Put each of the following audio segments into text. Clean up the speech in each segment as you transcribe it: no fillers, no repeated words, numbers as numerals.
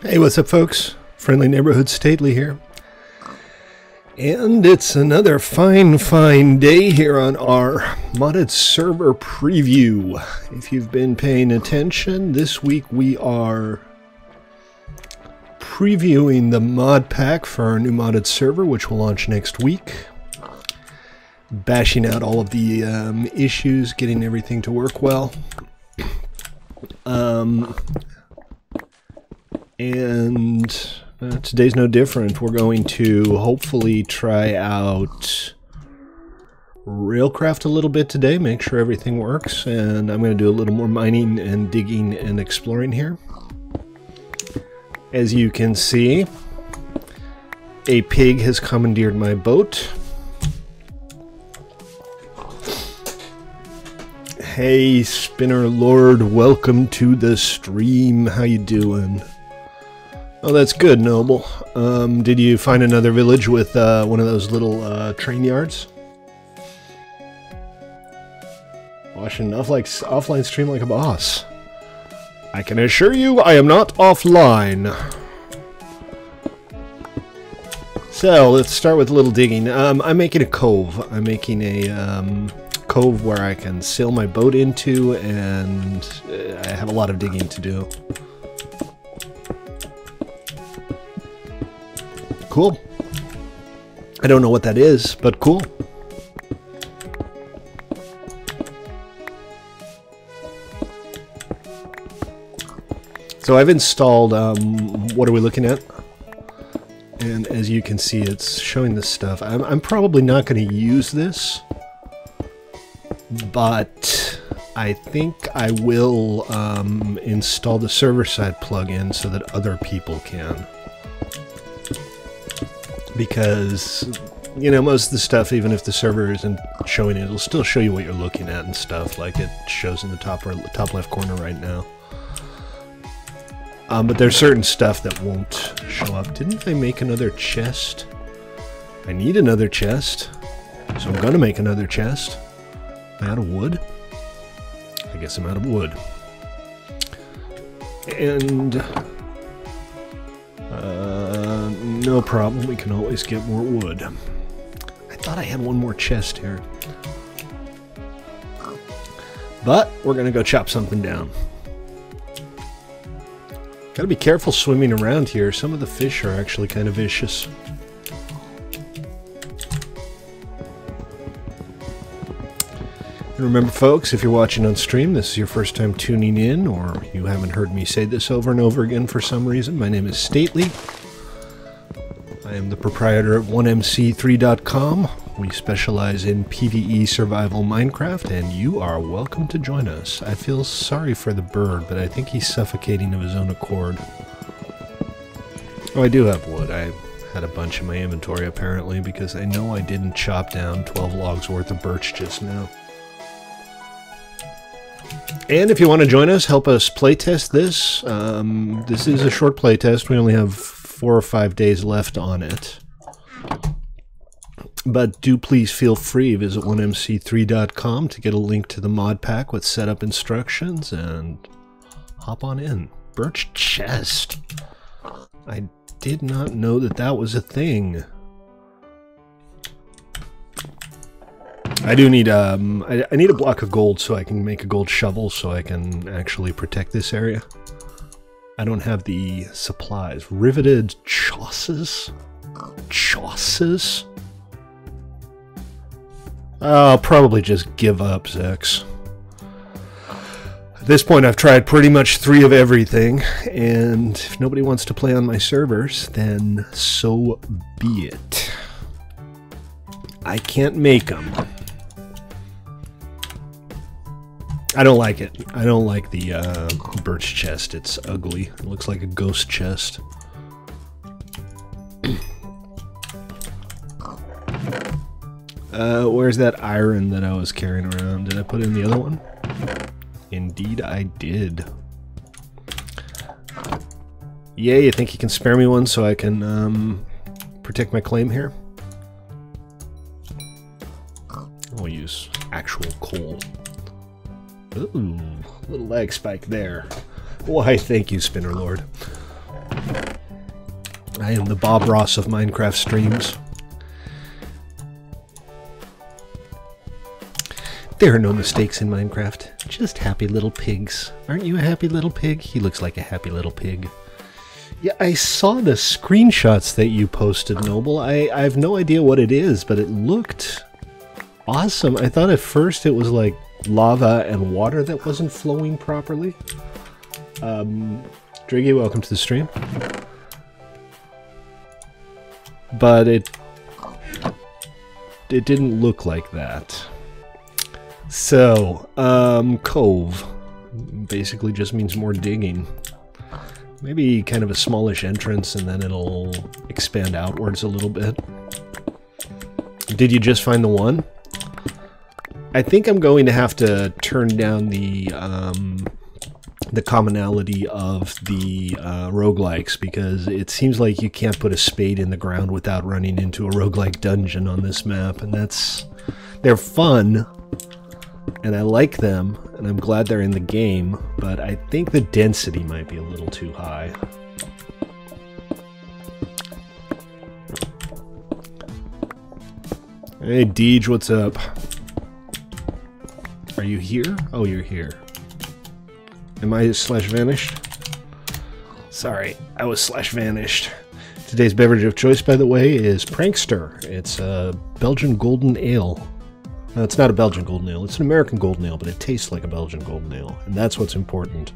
Hey, what's up, folks? Friendly Neighborhood Stately here. And it's another fine day here on our modded server preview. If you've been paying attention, this week we are previewing the mod pack for our new modded server, which will launch next week. Bashing out all of the issues, getting everything to work well. Today's no different. We're going to hopefully try out Railcraft a little bit today, make sure everything works, and I'm going to do a little more mining and digging and exploring here. As you can see, a pig has commandeered my boat. Hey, Spinner Lord, welcome to the stream. How you doing? Oh, that's good, Noble. Did you find another village with one of those little train yards? Watching offline stream like a boss. I can assure you I am not offline. So, let's start with a little digging. I'm making a cove. I'm making a cove where I can sail my boat into, and I have a lot of digging to do. Cool. I don't know what that is, but cool. So I've installed, what are we looking at? And as you can see, it's showing this stuff. I'm probably not going to use this, but I think I will install the server-side plugin so that other people can. Because, you know, most of the stuff, even if the server isn't showing it, it'll still show you what you're looking at and stuff, like it shows in the top left corner right now. But there's certain stuff that won't show up. Didn't I make another chest? I need another chest, so I'm gonna make another chest. Am I out of wood? I guess I'm out of wood. And no problem, we can always get more wood. I thought I had one more chest here. But we're gonna go chop something down. Gotta be careful swimming around here. Some of the fish are actually kind of vicious. And remember, folks, if you're watching on stream, this is your first time tuning in, or you haven't heard me say this over and over again for some reason, my name is Stately. I am the proprietor of 1mc3.com. We specialize in PvE survival Minecraft, and you are welcome to join us. I feel sorry for the bird, but I think he's suffocating of his own accord. Oh, I do have wood. I had a bunch in my inventory, apparently, because I know I didn't chop down 12 logs worth of birch just now. And if you want to join us, help us playtest this. This is a short playtest. We only have 4 or 5 days left on it. But do please feel free, visit 1mc3.com to get a link to the mod pack with setup instructions and hop on in. Birch chest. I did not know that that was a thing. I do need I need a block of gold so I can make a gold shovel so I can actually protect this area. I don't have the supplies. Riveted chosses? Chosses? I'll probably just give up, Zex. At this point, I've tried pretty much 3 of everything, and if nobody wants to play on my servers, then so be it. I can't make them. I don't like it. I don't like the birch chest. It's ugly. It looks like a ghost chest. Where's that iron that I was carrying around? Did I put in the other one? Indeed I did. Yay, you think you can spare me one so I can protect my claim here? I'll use actual coal. Ooh, little lag spike there. Why, thank you, Spinner Lord. I am the Bob Ross of Minecraft streams. There are no mistakes in Minecraft, just happy little pigs. Aren't you a happy little pig? He looks like a happy little pig. Yeah, I saw the screenshots that you posted, Noble. I have no idea what it is, but it looked awesome. I thought at first it was like lava and water that wasn't flowing properly. Driggy, welcome to the stream. But it didn't look like that. So, cove basically just means more digging. Maybe kind of a smallish entrance and then it'll expand outwards a little bit. Did you just find the one? I think I'm going to have to turn down the commonality of the roguelikes, because it seems like you can't put a spade in the ground without running into a roguelike dungeon on this map, and they're fun, and I like them, and I'm glad they're in the game, but I think the density might be a little too high. Hey Deej, what's up? Are you here? Oh, you're here. Am I /vanished? Sorry, I was /vanished. Today's beverage of choice, by the way, is Prankster. It's a Belgian golden ale. No, it's not a Belgian golden ale. It's an American golden ale, but it tastes like a Belgian golden ale, and that's what's important.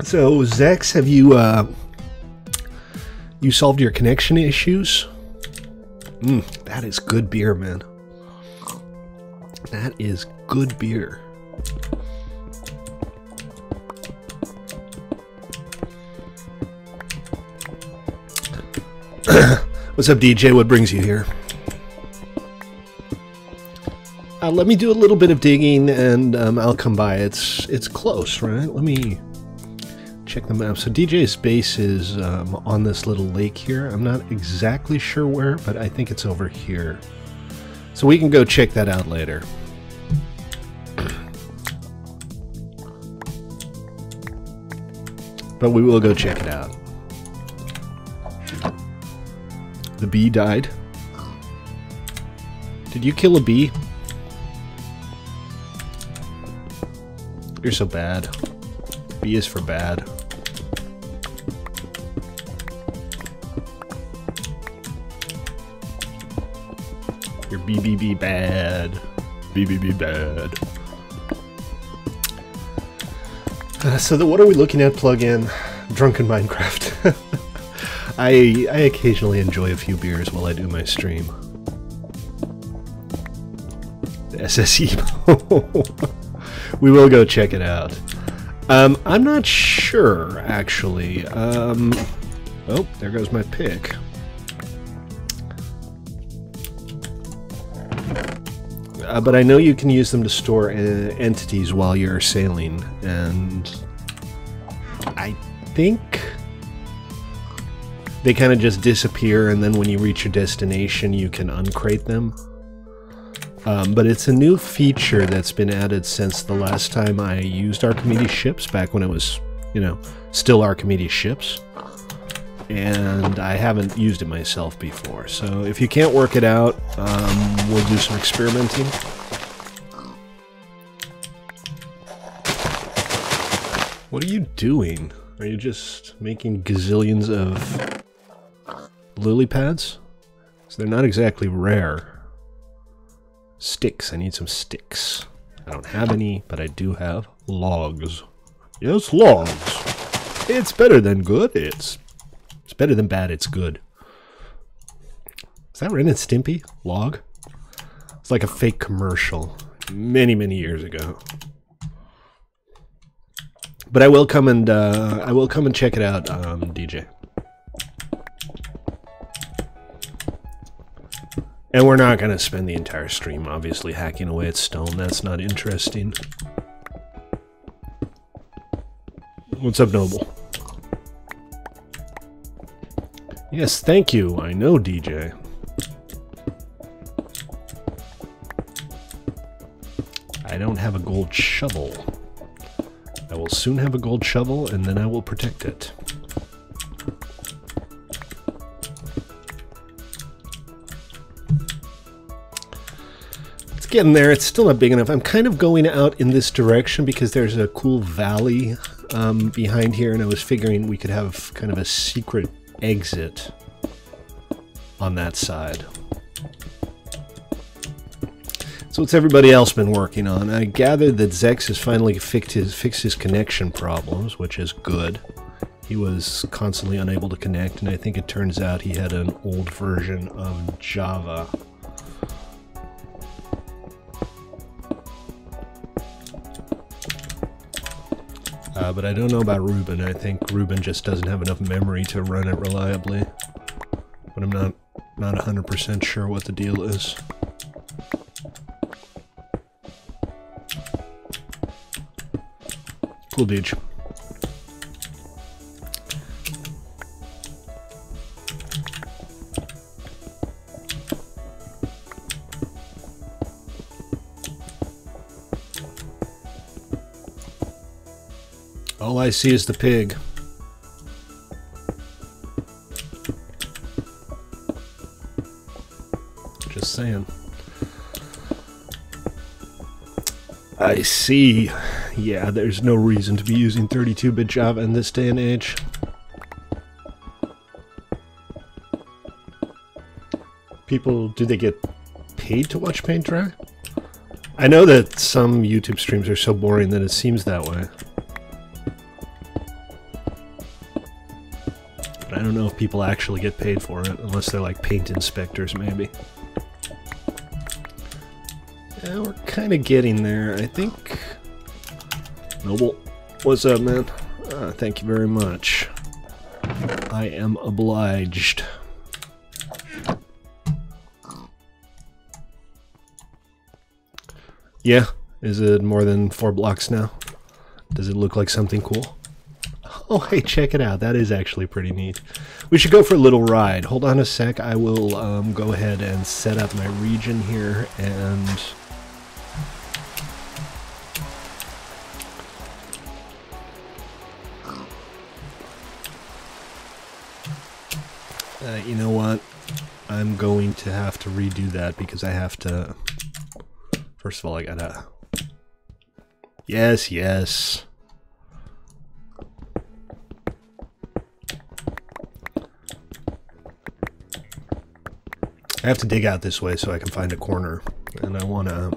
So, Zex, have you you solved your connection issues? That is good beer, man. That is good beer. What's up, DJ? What brings you here? Let me do a little bit of digging, and I'll come by. It's close, right? Let me check the map. So DJ's base is on this little lake here. I'm not exactly sure where, but I think it's over here. So we can go check that out later. But we will go check it out. The bee died. Did you kill a bee? You're so bad. B is for bad. You're BBB bad. BBB bad. So what are we looking at? Plug-in Drunken Minecraft. I occasionally enjoy a few beers while I do my stream. The SSE. We will go check it out. I'm not sure, actually. Oh, there goes my pick. But I know you can use them to store entities while you're sailing, and I think they kind of just disappear, and then when you reach your destination, you can uncrate them. But it's a new feature that's been added since the last time I used Archimedes ships, back when it was, you know, still Archimedes ships. And I haven't used it myself before. So if you can't work it out, we'll do some experimenting. What are you doing? Are you just making gazillions of lily pads? So they're not exactly rare. Sticks. I need some sticks. I don't have any, but I do have logs. Yes, logs. It's better than good. It's better than bad. It's good. Is that Ren and Stimpy? Log? It's like a fake commercial many, many years ago. But I will come and check it out, DJ. And we're not going to spend the entire stream, obviously, hacking away at stone. That's not interesting. What's up, Noble? Yes, thank you. I know, DJ. I don't have a gold shovel. I will soon have a gold shovel, and then I will protect it. It's getting there. It's still not big enough. I'm kind of going out in this direction because there's a cool valley behind here, and I was figuring we could have kind of a secret exit on that side. So what's everybody else been working on? I gathered that Zex has finally fixed his connection problems, which is good. He was constantly unable to connect, and I think it turns out he had an old version of Java. But I don't know about Ruben. I think Ruben just doesn't have enough memory to run it reliably. But I'm not 100% sure what the deal is. Cool, Deej. All I see is the pig. Just saying. I see. Yeah, there's no reason to be using 32-bit Java in this day and age. People, do they get paid to watch paint dry? I know that some YouTube streams are so boring that it seems that way. But I don't know if people actually get paid for it, unless they're like paint inspectors, maybe. Yeah, we're kind of getting there, I think. Noble, what's up, man? Thank you very much. I am obliged. Yeah, is it more than 4 blocks now? Does it look like something cool? Oh, hey, check it out. That is actually pretty neat. We should go for a little ride. Hold on a sec. I will go ahead and set up my region here and... you know what? I'm going to have to redo that because I have to... First of all, I gotta... Yes, yes. I have to dig out this way so I can find a corner. And I want to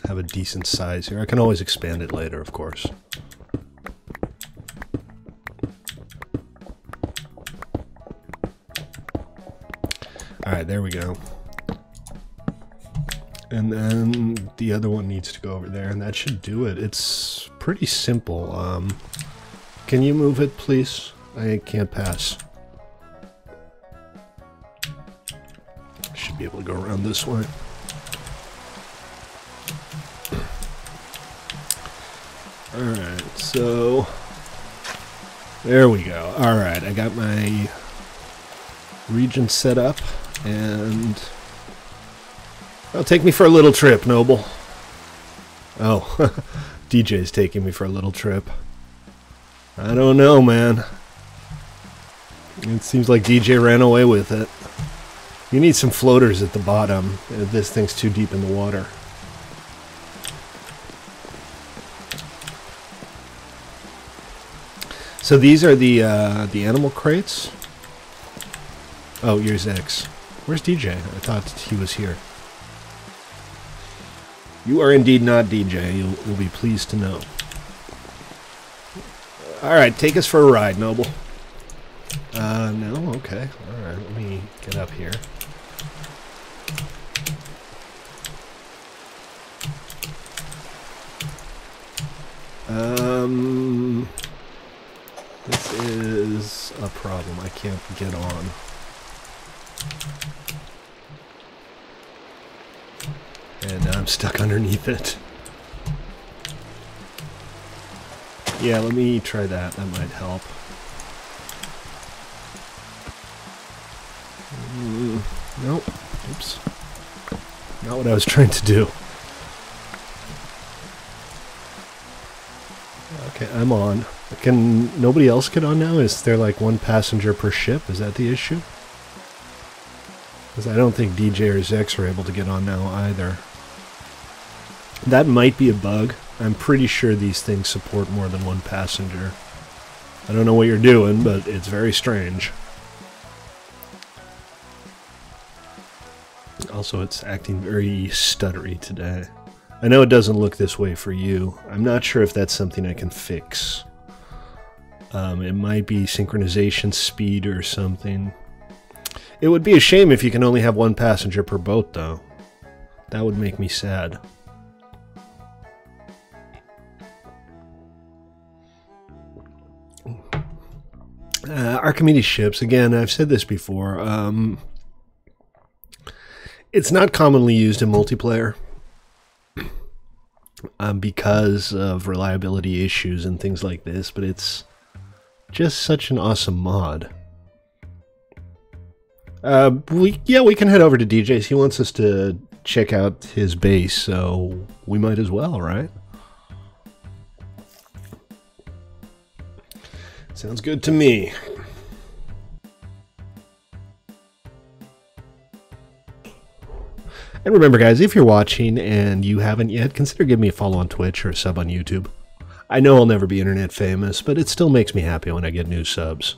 have a decent size here. I can always expand it later, of course. Alright, there we go. And then the other one needs to go over there, and that should do it. It's pretty simple. Can you move it, please? I can't pass. Should be able to go around this way. Alright, so... There we go. Alright, I got my region set up, and... Oh, take me for a little trip, Noble. Oh, DJ's taking me for a little trip. I don't know, man. It seems like DJ ran away with it. You need some floaters at the bottom if this thing's too deep in the water. So these are the animal crates? Oh, here's X. Where's DJ? I thought he was here. You are indeed not DJ. You'll be pleased to know. Alright, take us for a ride, Noble. No? Okay. Alright, let me get up here. This is a problem. I can't get on. And now I'm stuck underneath it. Yeah, let me try that. That might help. Nope. Oops. Not what I was trying to do. Okay, I'm on. Can nobody else get on now? Is there like one passenger per ship? Is that the issue? Because I don't think DJ or Zex are able to get on now either. That might be a bug. I'm pretty sure these things support more than one passenger. I don't know what you're doing, but it's very strange. Also, it's acting very stuttery today. I know it doesn't look this way for you. I'm not sure if that's something I can fix. It might be synchronization speed or something. It would be a shame if you can only have one passenger per boat, though. That would make me sad. Archimedes ships, again, I've said this before. It's not commonly used in multiplayer because of reliability issues and things like this, but it's just such an awesome mod. We can head over to DJ's. He wants us to check out his base, so we might as well, right? Sounds good to me. And remember, guys, if you're watching and you haven't yet, consider giving me a follow on Twitch or a sub on YouTube. I know I'll never be internet famous, but it still makes me happy when I get new subs.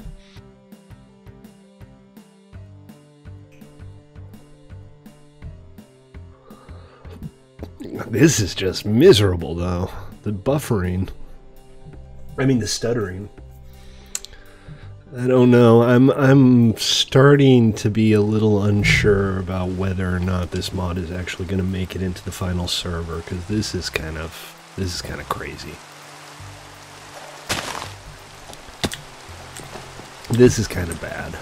This is just miserable, though. The buffering. I mean, the stuttering. I don't know. I'm starting to be a little unsure about whether or not this mod is actually going to make it into the final server, because this is kind of crazy. This is kind of bad.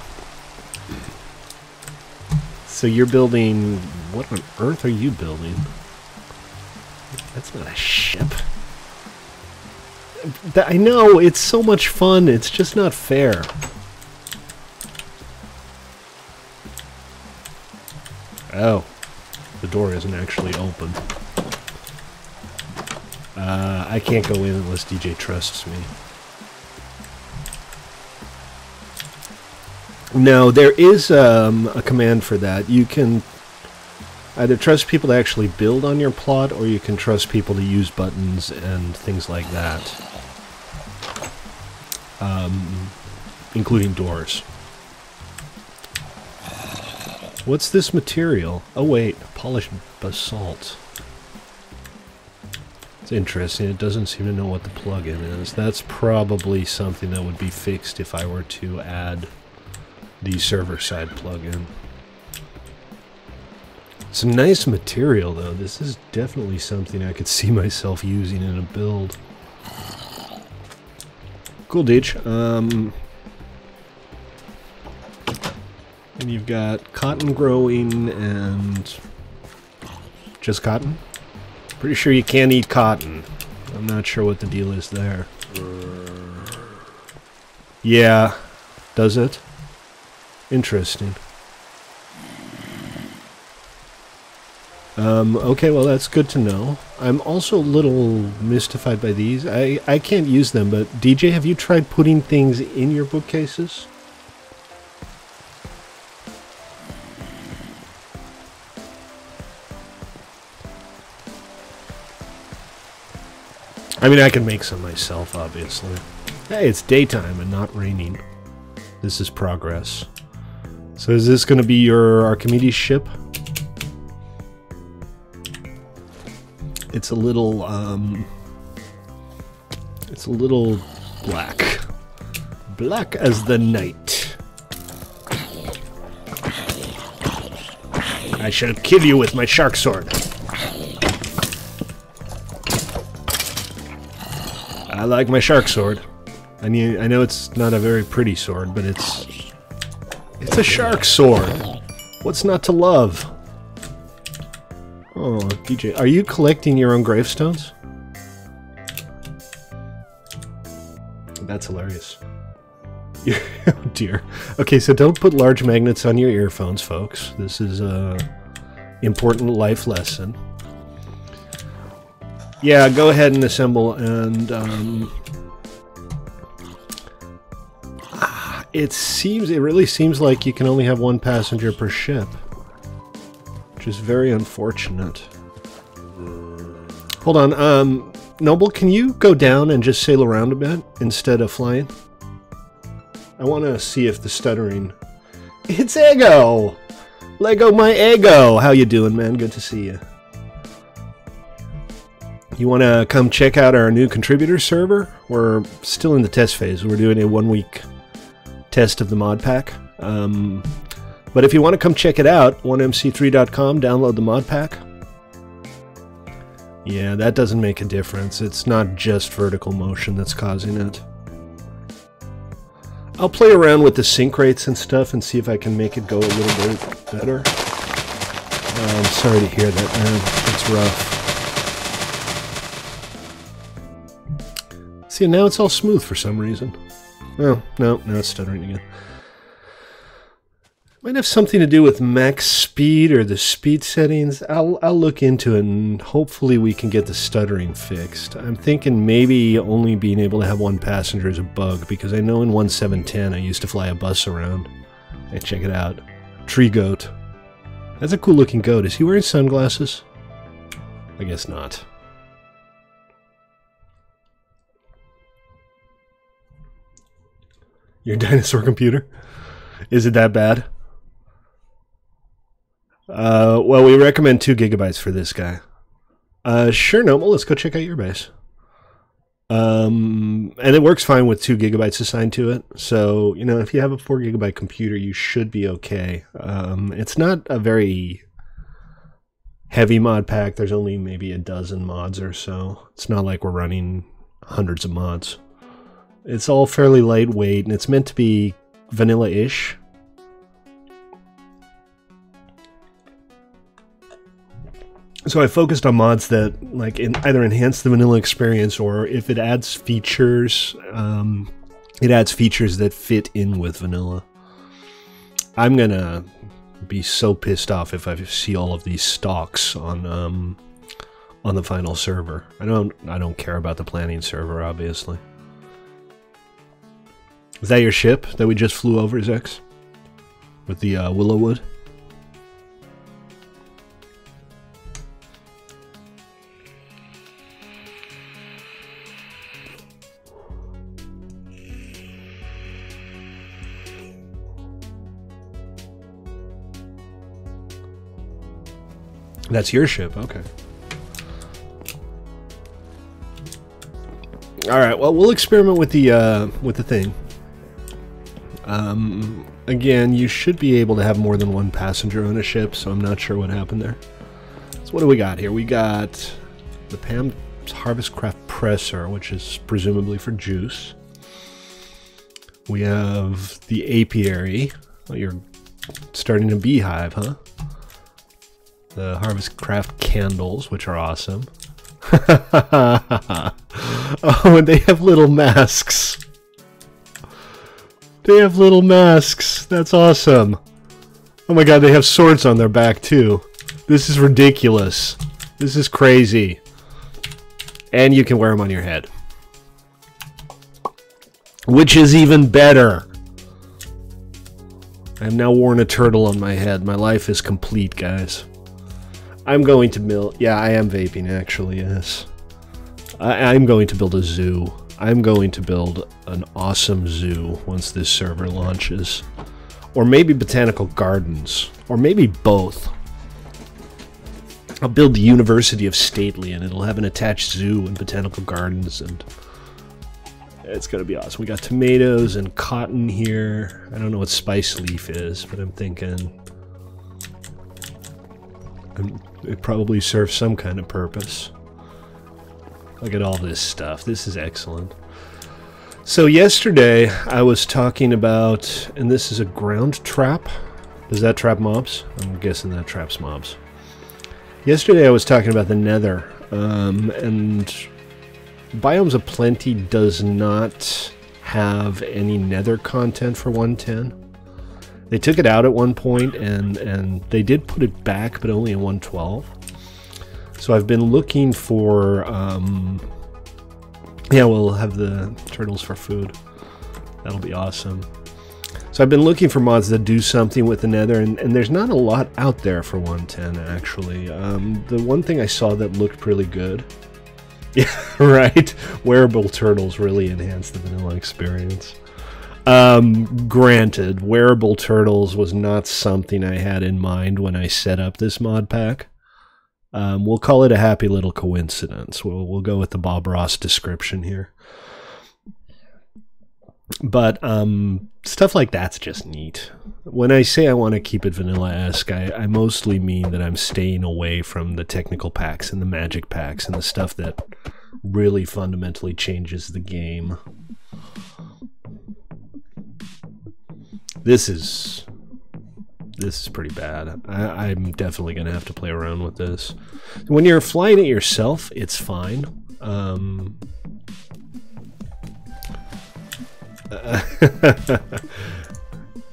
So you're building... What on earth are you building? That's not a ship. I know, it's so much fun, it's just not fair. Oh, the door isn't actually open. I can't go in unless DJ trusts me. No, there is a command for that. You can either trust people to actually build on your plot, or you can trust people to use buttons and things like that. Including doors. What's this material? Oh wait, polished basalt. It's interesting, it doesn't seem to know what the plugin is. That's probably something that would be fixed if I were to add the server-side plugin. It's a nice material, though. This is definitely something I could see myself using in a build. Cool, Deej. And you've got cotton growing and just cotton? Pretty sure you can't eat cotton. I'm not sure what the deal is there. Yeah. Does it? Interesting. Okay, well that's good to know. I'm also a little mystified by these. I can't use them, but DJ, have you tried putting things in your bookcases? I mean, I can make some myself, obviously. Hey, it's daytime and not raining. This is progress. So is this going to be your Archimedes ship? It's a little black. Black as the night. I shall kill you with my shark sword. I like my shark sword. I mean, I know it's not a very pretty sword, but it's a shark sword. What's not to love? Oh, DJ, are you collecting your own gravestones? That's hilarious. Oh dear. Okay, so don't put large magnets on your earphones, folks. This is a important life lesson. Yeah, go ahead and assemble, and It really seems like you can only have one passenger per ship, which is very unfortunate. Hold on, Noble, can you go down and just sail around a bit instead of flying? I want to see if the stuttering... It's Ego! Lego my Ego! How you doing, man? Good to see you. You want to come check out our new contributor server? We're still in the test phase. We're doing a 1-week test of the mod pack. But if you want to come check it out, 1mc3.com, download the mod pack. Yeah, that doesn't make a difference. It's not just vertical motion that's causing it. I'll play around with the sync rates and stuff and see if I can make it go a little bit better. I'm sorry to hear that, man. It's rough. See, now it's all smooth for some reason. Oh, no, now it's stuttering again. Might have something to do with max speed or the speed settings. I'll look into it and hopefully we can get the stuttering fixed. I'm thinking maybe only being able to have one passenger is a bug, because I know in 1710 I used to fly a bus around. Hey, check it out. Tree goat. That's a cool looking goat. Is he wearing sunglasses? I guess not. Your dinosaur computer? Is it that bad? Well, we recommend 2 gigabytes for this guy. Sure, Noble, let's go check out your base. And it works fine with 2 gigabytes assigned to it. So, you know, if you have a 4 gigabyte computer, you should be okay. It's not a very heavy mod pack. There's only maybe a dozen mods or so. It's not like we're running hundreds of mods. It's all fairly lightweight, and it's meant to be vanilla-ish. So I focused on mods that like either enhance the vanilla experience, or if it adds features, that fit in with vanilla. I'm gonna be so pissed off if I see all of these stocks on the final server. I don't care about the planning server, obviously. Is that your ship that we just flew over, Zex? With the Willowwood? That's your ship, okay. All right, well, we'll experiment with the thing. Again, you should be able to have more than one passenger on a ship, so I'm not sure what happened there. So what do we got here? We got the Pam's Harvestcraft Presser, which is presumably for juice. We have the apiary. Oh, you're starting a beehive, huh? The Harvestcraft candles, which are awesome. Oh, and they have little masks. They have little masks. That's awesome. Oh my god, they have swords on their back too. This is ridiculous. This is crazy. And you can wear them on your head. Which is even better. I've now worn a turtle on my head. My life is complete, guys. I'm going to build... Yeah, I am vaping, actually, yes. I'm going to build a zoo. I'm going to build an awesome zoo once this server launches. Or maybe botanical gardens. Or maybe both. I'll build the University of Stately, and it'll have an attached zoo and botanical gardens, and... It's going to be awesome. We got tomatoes and cotton here. I don't know what spice leaf is, but I'm thinking... It probably serves some kind of purpose. Look at all this stuff. This is excellent. So yesterday I was talking about, and this is a ground trap. Does that trap mobs? I'm guessing that traps mobs. Yesterday I was talking about the Nether, and Biomes of Plenty does not have any Nether content for 110. They took it out at one point, and they did put it back, but only in 112. So I've been looking for, yeah, we'll have the turtles for food. That'll be awesome. So I've been looking for mods that do something with the Nether, and there's not a lot out there for 110, actually. The one thing I saw that looked really good... Yeah, right? Wearable turtles really enhance the vanilla experience. Granted, wearable turtles was not something I had in mind when I set up this mod pack. We'll call it a happy little coincidence. We'll go with the Bob Ross description here. But stuff like that's just neat. When I say I want to keep it vanilla-esque, I mostly mean that I'm staying away from the technical packs and the magic packs and the stuff that really fundamentally changes the game. This is pretty bad. I'm definitely going to have to play around with this. When you're flying it yourself, it's fine.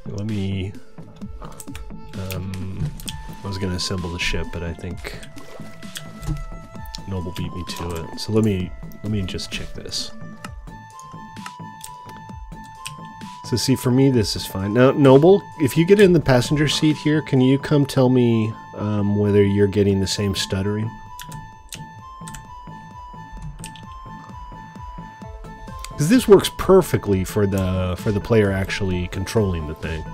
Let me... I was going to assemble the ship, but I think Noble beat me to it. So let me just check this. So see, for me, this is fine. Now, Noble, if you get in the passenger seat here, can you come tell me whether you're getting the same stuttering? Because this works perfectly for the player actually controlling the thing.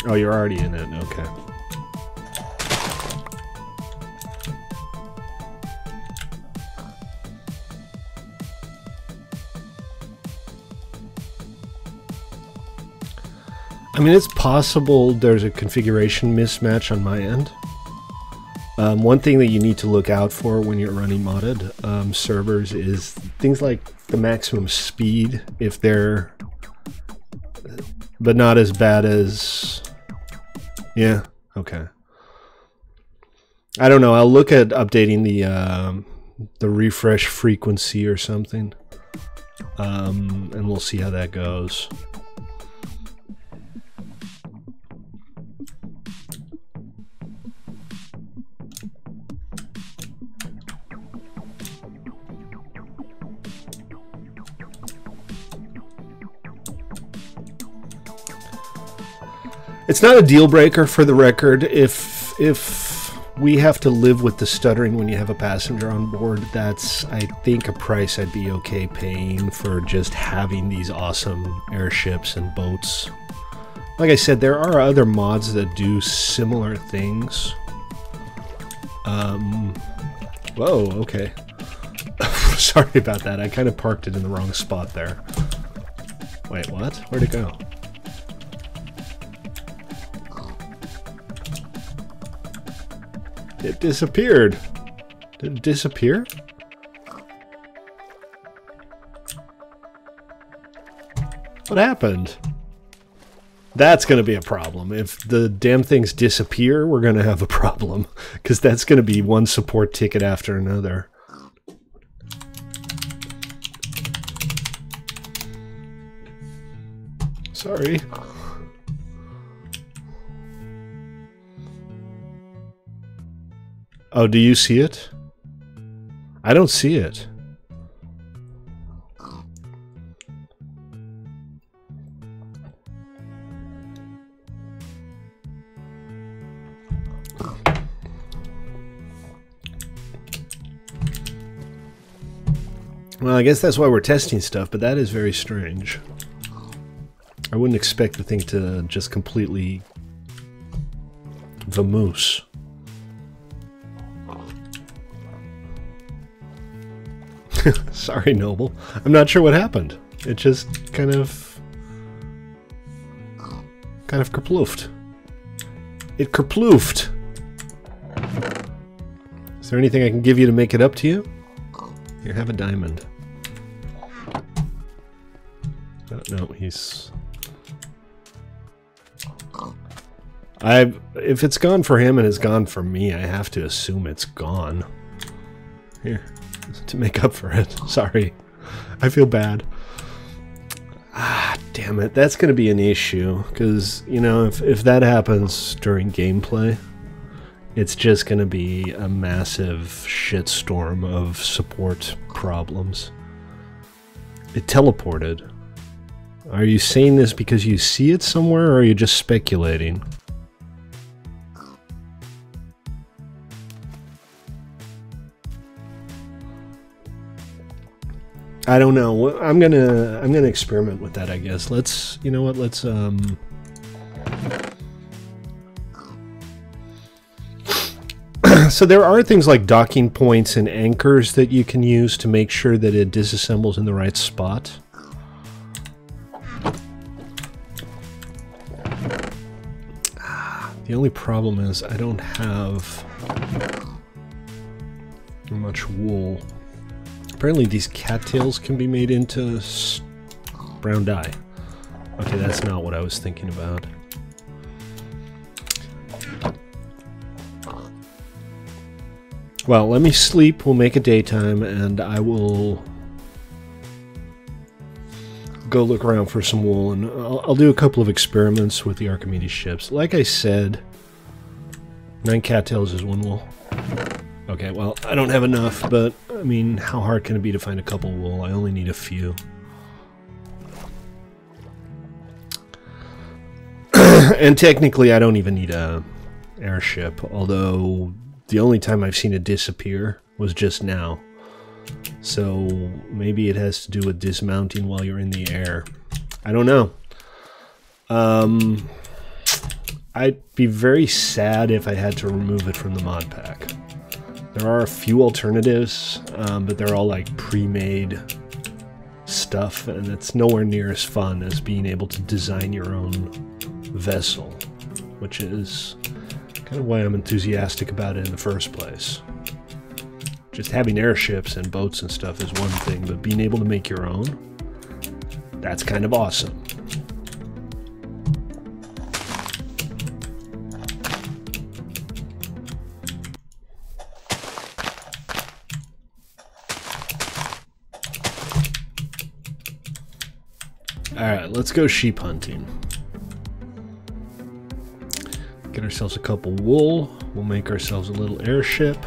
Oh, you're already in it. Okay. I mean, it's possible there's a configuration mismatch on my end. One thing that you need to look out for when you're running modded servers is things like the maximum speed, if they're... but not as bad as... Yeah, okay. I don't know, I'll look at updating the refresh frequency or something. And we'll see how that goes. It's not a deal breaker, for the record. If we have to live with the stuttering when you have a passenger on board, that's, I think, a price I'd be okay paying for just having these awesome airships and boats. Like I said, there are other mods that do similar things. Whoa, okay. Sorry about that. I kind of parked it in the wrong spot there. Wait, what? Where'd it go? It disappeared. Did it disappear? What happened? That's going to be a problem. If the damn things disappear, we're going to have a problem. Because that's going to be one support ticket after another. Sorry. Oh, do you see it? I don't see it. Well, I guess that's why we're testing stuff, but that is very strange. I wouldn't expect the thing to just completely vamoose. Sorry, Noble. I'm not sure what happened. It just kind of kerploofed. It kerploofed. Is there anything I can give you to make it up to you? Here, have a diamond. Oh, no, he's... If it's gone for him and it's gone for me, I have to assume it's gone. Here. To make up for it. Sorry. I feel bad. Ah, damn it. That's going to be an issue. Because, you know, if that happens during gameplay, it's just going to be a massive shitstorm of support problems. It teleported. Are you saying this because you see it somewhere, or are you just speculating? I don't know. I'm gonna experiment with that, I guess. Let's, you know what? Let's So there are things like docking points and anchors that you can use to make sure that it disassembles in the right spot. The only problem is I don't have much wool. Apparently these cattails can be made into brown dye. Okay, that's not what I was thinking about. Well, let me sleep, we'll make it daytime, and I will go look around for some wool, and I'll do a couple of experiments with the Archimedes ships. Like I said, 9 cattails is 1 wool. Okay, well, I don't have enough, but, I mean, how hard can it be to find a couple wool? I only need a few. And technically, I don't even need a airship, although the only time I've seen it disappear was just now. So maybe it has to do with dismounting while you're in the air. I don't know. I'd be very sad if I had to remove it from the mod pack. There are a few alternatives, but they're all like pre-made stuff, and it's nowhere near as fun as being able to design your own vessel, which is kind of why I'm enthusiastic about it in the first place. Just having airships and boats and stuff is one thing, but being able to make your own, that's kind of awesome. Alright, let's go sheep hunting. Get ourselves a couple wool. We'll make ourselves a little airship.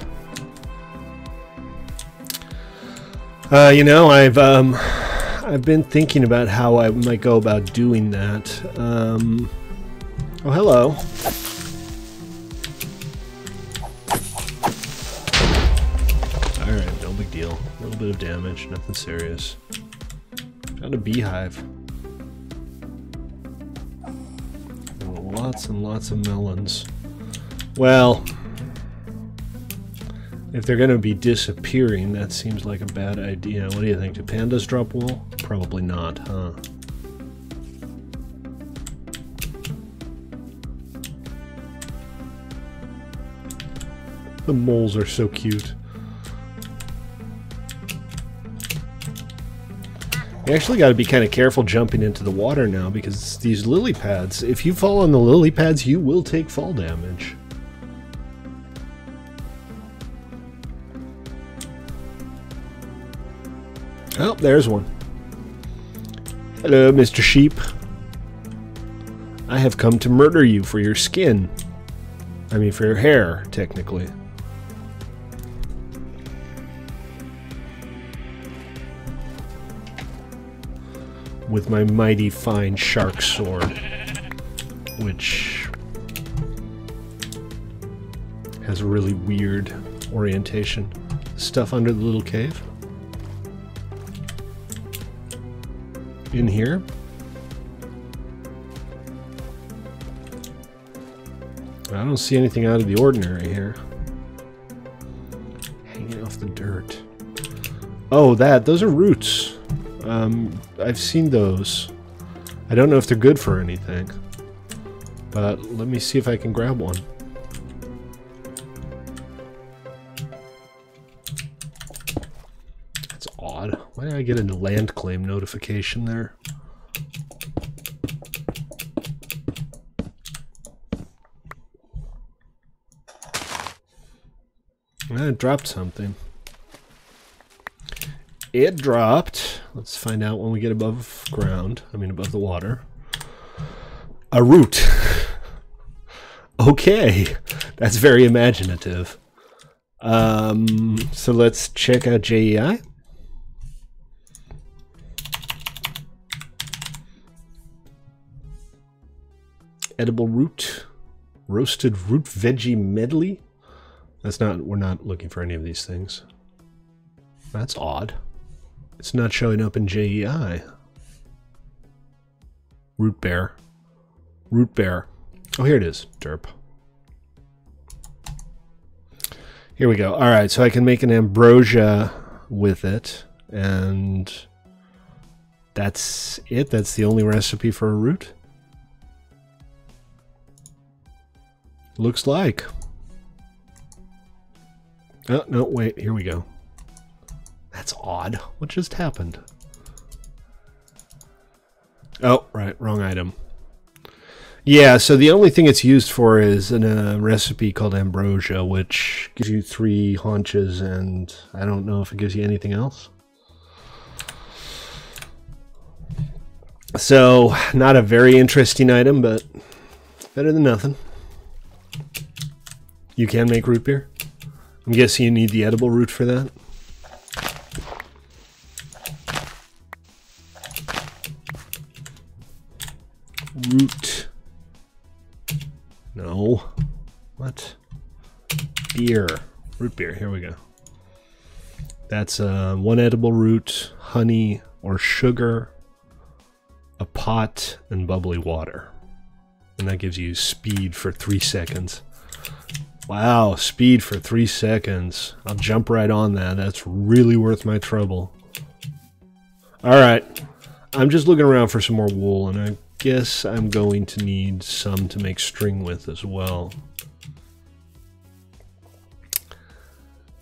You know, I've been thinking about how I might go about doing that. Oh, hello. Alright, no big deal. A little bit of damage, nothing serious. Found a beehive. Lots and lots of melons. Well, if they're going to be disappearing, that seems like a bad idea. What do you think? Do pandas drop wool? Probably not, huh? The moles are so cute. You actually got to be kind of careful jumping into the water now, because these lily pads, if you fall on the lily pads, you will take fall damage. Oh, there's one. Hello, Mr. Sheep. I have come to murder you for your skin. I mean, for your hair, technically. With my mighty fine shark sword, which has a really weird orientation. Stuff under the little cave. In here. I don't see anything out of the ordinary here. Hanging off the dirt. Oh, those are roots. I've seen those. I don't know if they're good for anything, but let me see if I can grab one. That's odd. Why did I get a land claim notification there? It dropped something. It dropped. Let's find out when we get above ground. I mean, above the water. A root. Okay. That's very imaginative. So let's check out JEI. edible root, roasted root veggie medley. That's not, we're not looking for any of these things. That's odd. It's not showing up in JEI. Root beer. Root beer. Oh, here it is. Derp. Here we go. All right, so I can make an ambrosia with it, and that's it. That's the only recipe for a root. Looks like. Oh, no, wait. Here we go. That's odd. What just happened? Oh, right. Wrong item. Yeah, so the only thing it's used for is in a recipe called ambrosia, which gives you 3 haunches, and I don't know if it gives you anything else. So, not a very interesting item, but better than nothing. You can make root beer. I'm guessing you need the edible root for that. Root. No. What? Beer. Root beer. Here we go. That's 1 edible root, honey or sugar, a pot, and bubbly water. And that gives you speed for 3 seconds. Wow, speed for 3 seconds. I'll jump right on that. That's really worth my trouble. Alright. I'm just looking around for some more wool, and I guess I'm going to need some to make string with as well.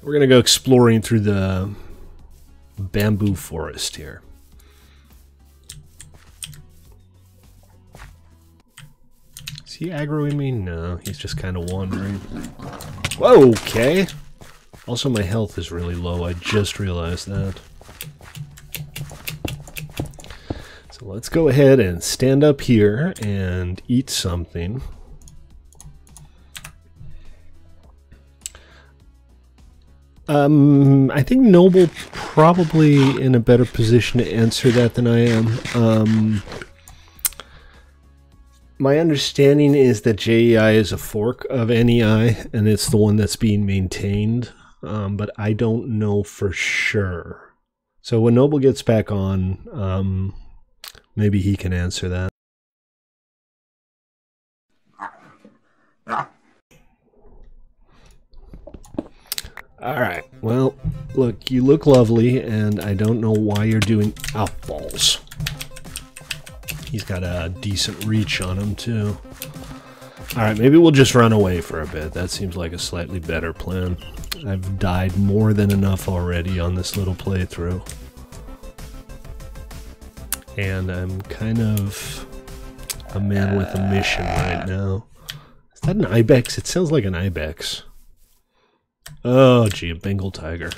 We're going to go exploring through the bamboo forest here. Is he aggroing me? No, he's just kind of wandering. Whoa, okay. Also, my health is really low. I just realized that. So let's go ahead and stand up here and eat something. I think Noble probably in a better position to answer that than I am. My understanding is that JEI is a fork of NEI, and it's the one that's being maintained, but I don't know for sure. So when Noble gets back on, maybe he can answer that. Alright, well, look, you look lovely, and I don't know why you're doing... Ow, balls. He's got a decent reach on him, too. Alright, maybe we'll just run away for a bit. That seems like a slightly better plan. I've died more than enough already on this little playthrough. And I'm kind of a man with a mission right now. Is that an ibex? It sounds like an ibex. Oh, gee, a Bengal tiger.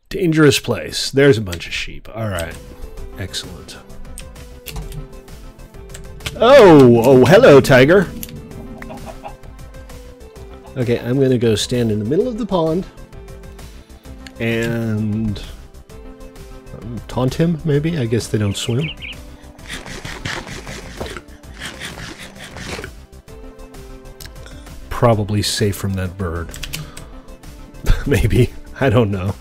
Dangerous place. There's a bunch of sheep. All right. Excellent. Oh, hello, tiger. Okay, I'm going to go stand in the middle of the pond and taunt him, maybe? I guess they don't swim. Probably safe from that bird. Maybe. I don't know.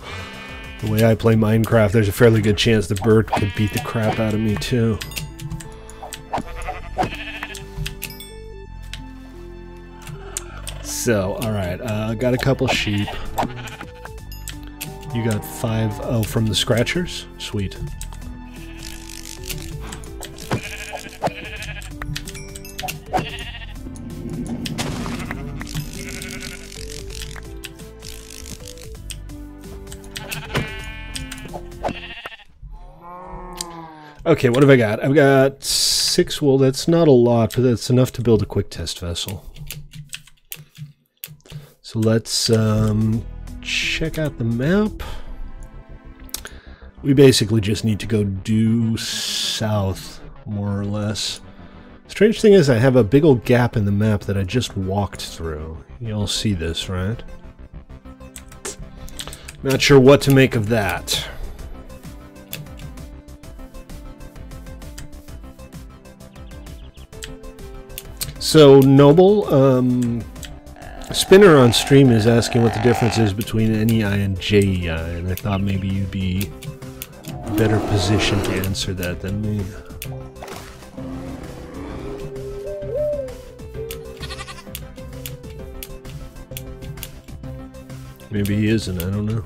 The way I play Minecraft, there's a fairly good chance the bird could beat the crap out of me, too. So, alright, got a couple sheep. You got 5, oh, from the scratchers? Sweet. Okay, what have I got? I've got 6 wool. That's not a lot, but that's enough to build a quick test vessel. So let's check out the map. We basically just need to go due south, more or less. Strange thing is I have a big old gap in the map that I just walked through. You all see this, right? Not sure what to make of that. So, Noble, Spinner on stream is asking what the difference is between NEI and JEI, and I thought maybe you'd be better positioned to answer that than me. Maybe he isn't, I don't know.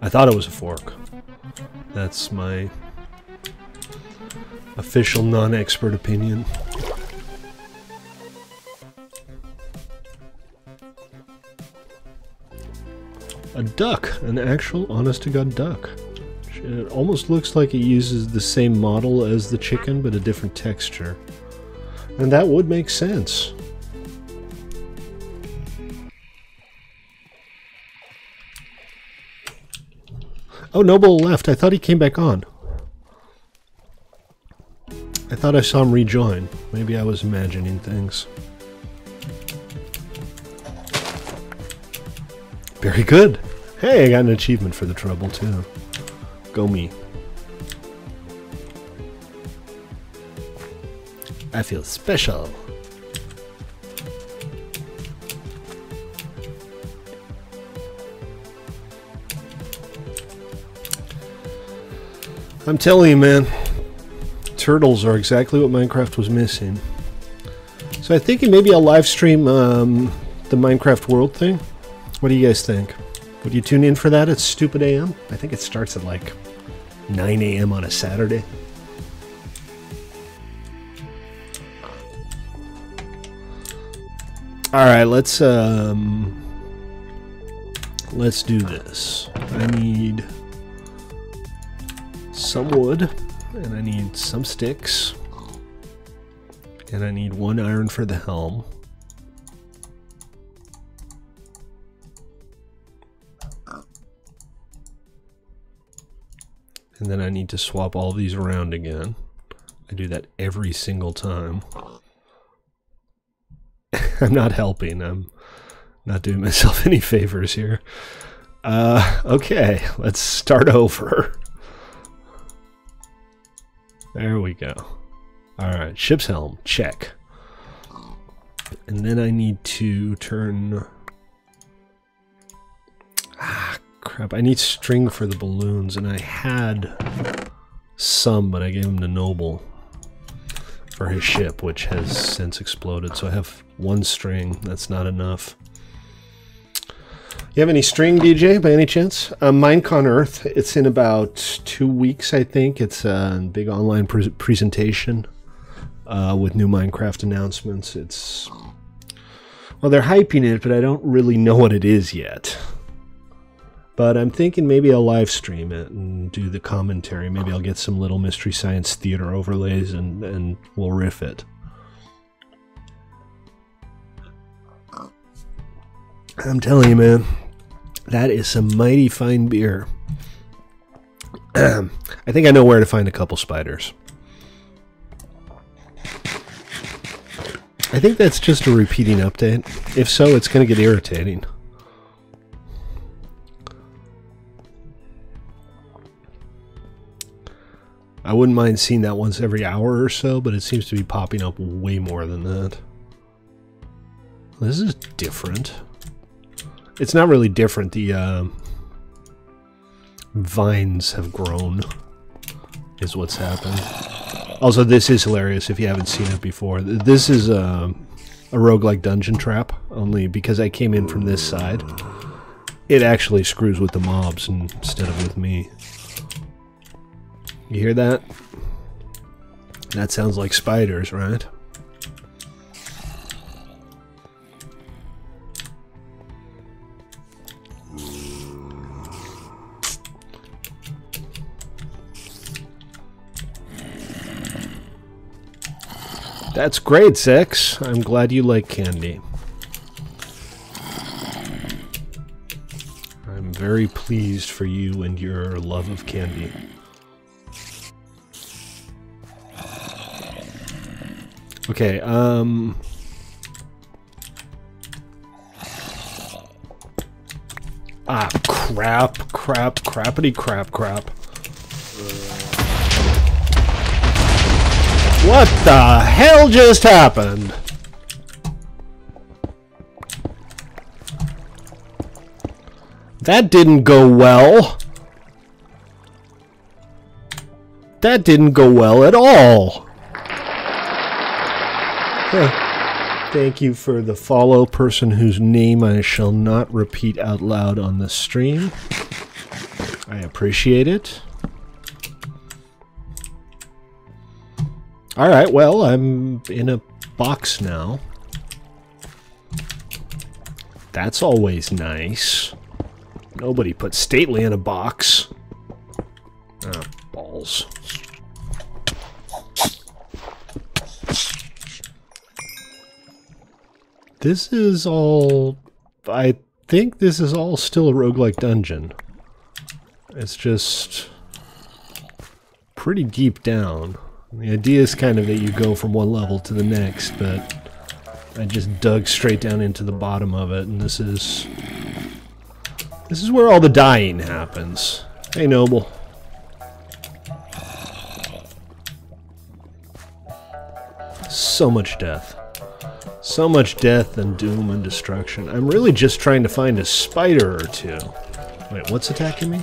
I thought it was a fork. That's my official non-expert opinion. A duck, an actual honest-to-God duck. It almost looks like it uses the same model as the chicken, but a different texture. And that would make sense. Oh, Noble left. I thought he came back on. I thought I saw him rejoin. Maybe I was imagining things. Very good. Hey, I got an achievement for the trouble, too. Go me. I feel special. I'm telling you, man, turtles are exactly what Minecraft was missing. So I'm thinking maybe I'll live stream the Minecraft World thing. What do you guys think? Would you tune in for that at Stupid AM? I think it starts at like 9 AM on a Saturday. Alright, let's do this. I need some wood, and I need some sticks, and I need 1 iron for the helm. And then I need to swap all these around again. I do that every single time. I'm not helping. I'm not doing myself any favors here. Okay, let's start over. There we go. Alright, ship's helm, check. And then I need to turn... Ah, crap. I need string for the balloons, and I had some, but I gave them to Noble for his ship, which has since exploded. So I have 1 string. That's not enough. You have any string, DJ, by any chance? Minecon Earth. It's in about 2 weeks, I think. It's a big online presentation with new Minecraft announcements. It's... well, they're hyping it, but I don't really know what it is yet. But I'm thinking maybe I'll live stream it and do the commentary. Maybe I'll get some little Mystery Science Theater overlays and we'll riff it. I'm telling you, man, that is some mighty fine beer. I think I know where to find a couple spiders. I think that's just a repeating update. If so, it's going to get irritating. I wouldn't mind seeing that once every hour or so, but it seems to be popping up way more than that. This is different. It's not really different. The vines have grown, is what's happened. Also, this is hilarious if you haven't seen it before. This is a roguelike dungeon trap, only because I came in from this side. It actually screws with the mobs instead of with me. You hear that? That sounds like spiders, right? That's great, Sex. I'm glad you like candy. I'm very pleased for you and your love of candy. Okay, ah, crap, crappity crap. What the hell just happened? That didn't go well. That didn't go well at all. Thank you for the follow, person whose name I shall not repeat out loud on the stream. I appreciate it. Alright, well, I'm in a box now. That's always nice. Nobody put Stately in a box. Ah, balls. This is all... I think this is all still a roguelike dungeon. It's just pretty deep down. The idea is kind of that you go from one level to the next, but I just dug straight down into the bottom of it, and this is where all the dying happens. Hey, Noble. So much death. So much death and doom and destruction. I'm really just trying to find a spider or two. Wait, what's attacking me?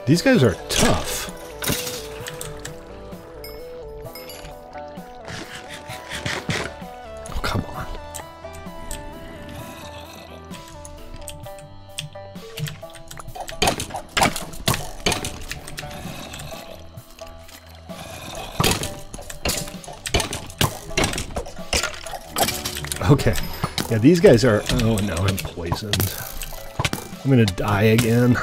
These guys are tough. Oh, come on. Okay. Yeah, these guys are... Oh, no, I'm poisoned. I'm gonna die again.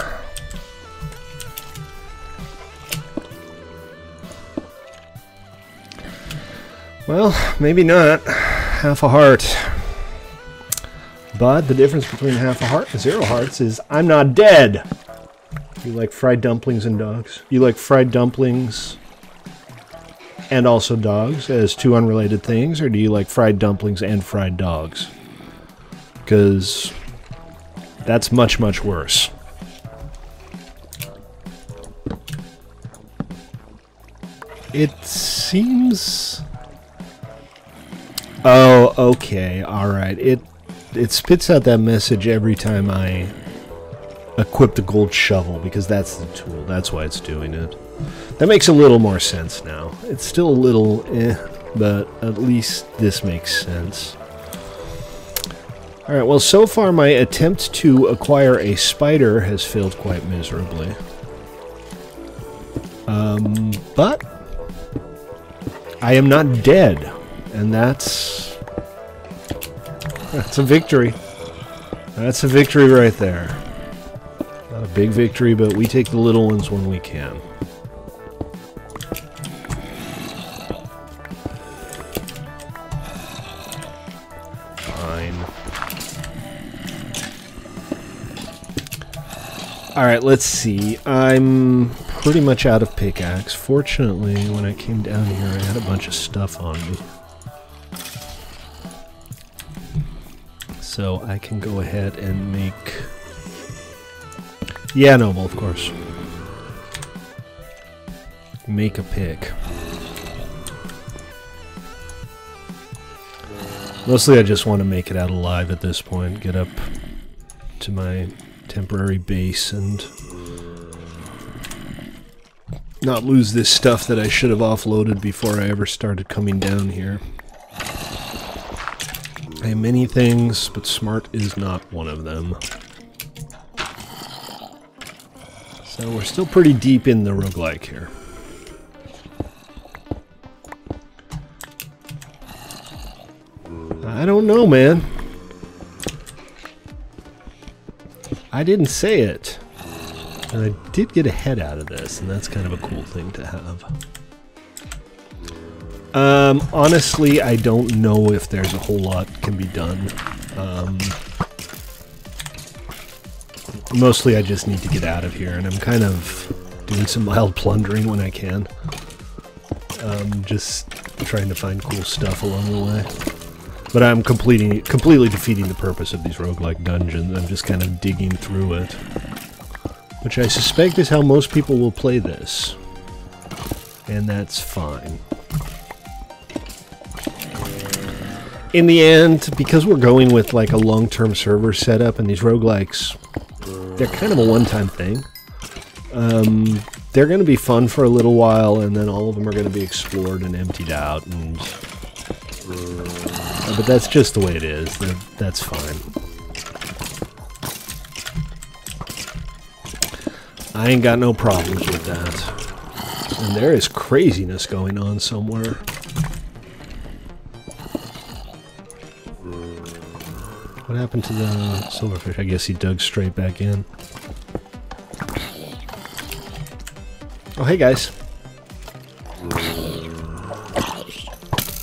Well, maybe not. Half a heart. But the difference between half a heart and 0 hearts is I'm not dead. You like fried dumplings and dogs? You like fried dumplings and also dogs as two unrelated things? Or do you like fried dumplings and fried dogs? Because that's much, much worse. It seems... Oh, okay, alright. It spits out that message every time I equip the gold shovel, because that's the tool. That's why it's doing it. That makes a little more sense now. It's still a little but at least this makes sense. Alright, well, so far my attempt to acquire a spider has failed quite miserably. But I am not dead. And that's a victory. That's a victory right there. Not a big victory, but we take the little ones when we can. Fine. Alright, let's see. I'm pretty much out of pickaxe. Fortunately, when I came down here, I had a bunch of stuff on me. So I can go ahead and make... Yeah, Noble, of course. Make a pick. Mostly I just want to make it out alive at this point. Get up to my temporary base and not lose this stuff that I should have offloaded before I ever started coming down here. I have many things, but smart is not one of them. So we're still pretty deep in the roguelike here. I don't know, man. I didn't say it. And I did get a head out of this, and that's kind of a cool thing to have. Honestly, I don't know if there's a whole lot can be done. Mostly I just need to get out of here, and I'm kind of doing some mild plundering when I can. Just trying to find cool stuff along the way. But I'm completely defeating the purpose of these roguelike dungeons. I'm just kind of digging through it. Which I suspect is how most people will play this. And that's fine. In the end, because we're going with like a long-term server setup and these roguelikes, they're kind of a one-time thing. They're going to be fun for a little while, and then all of them are going to be explored and emptied out. And but that's just the way it is. That's fine. I ain't got no problems with that. And there is craziness going on somewhere. What happened to the silverfish? I guess he dug straight back in. Oh, hey guys.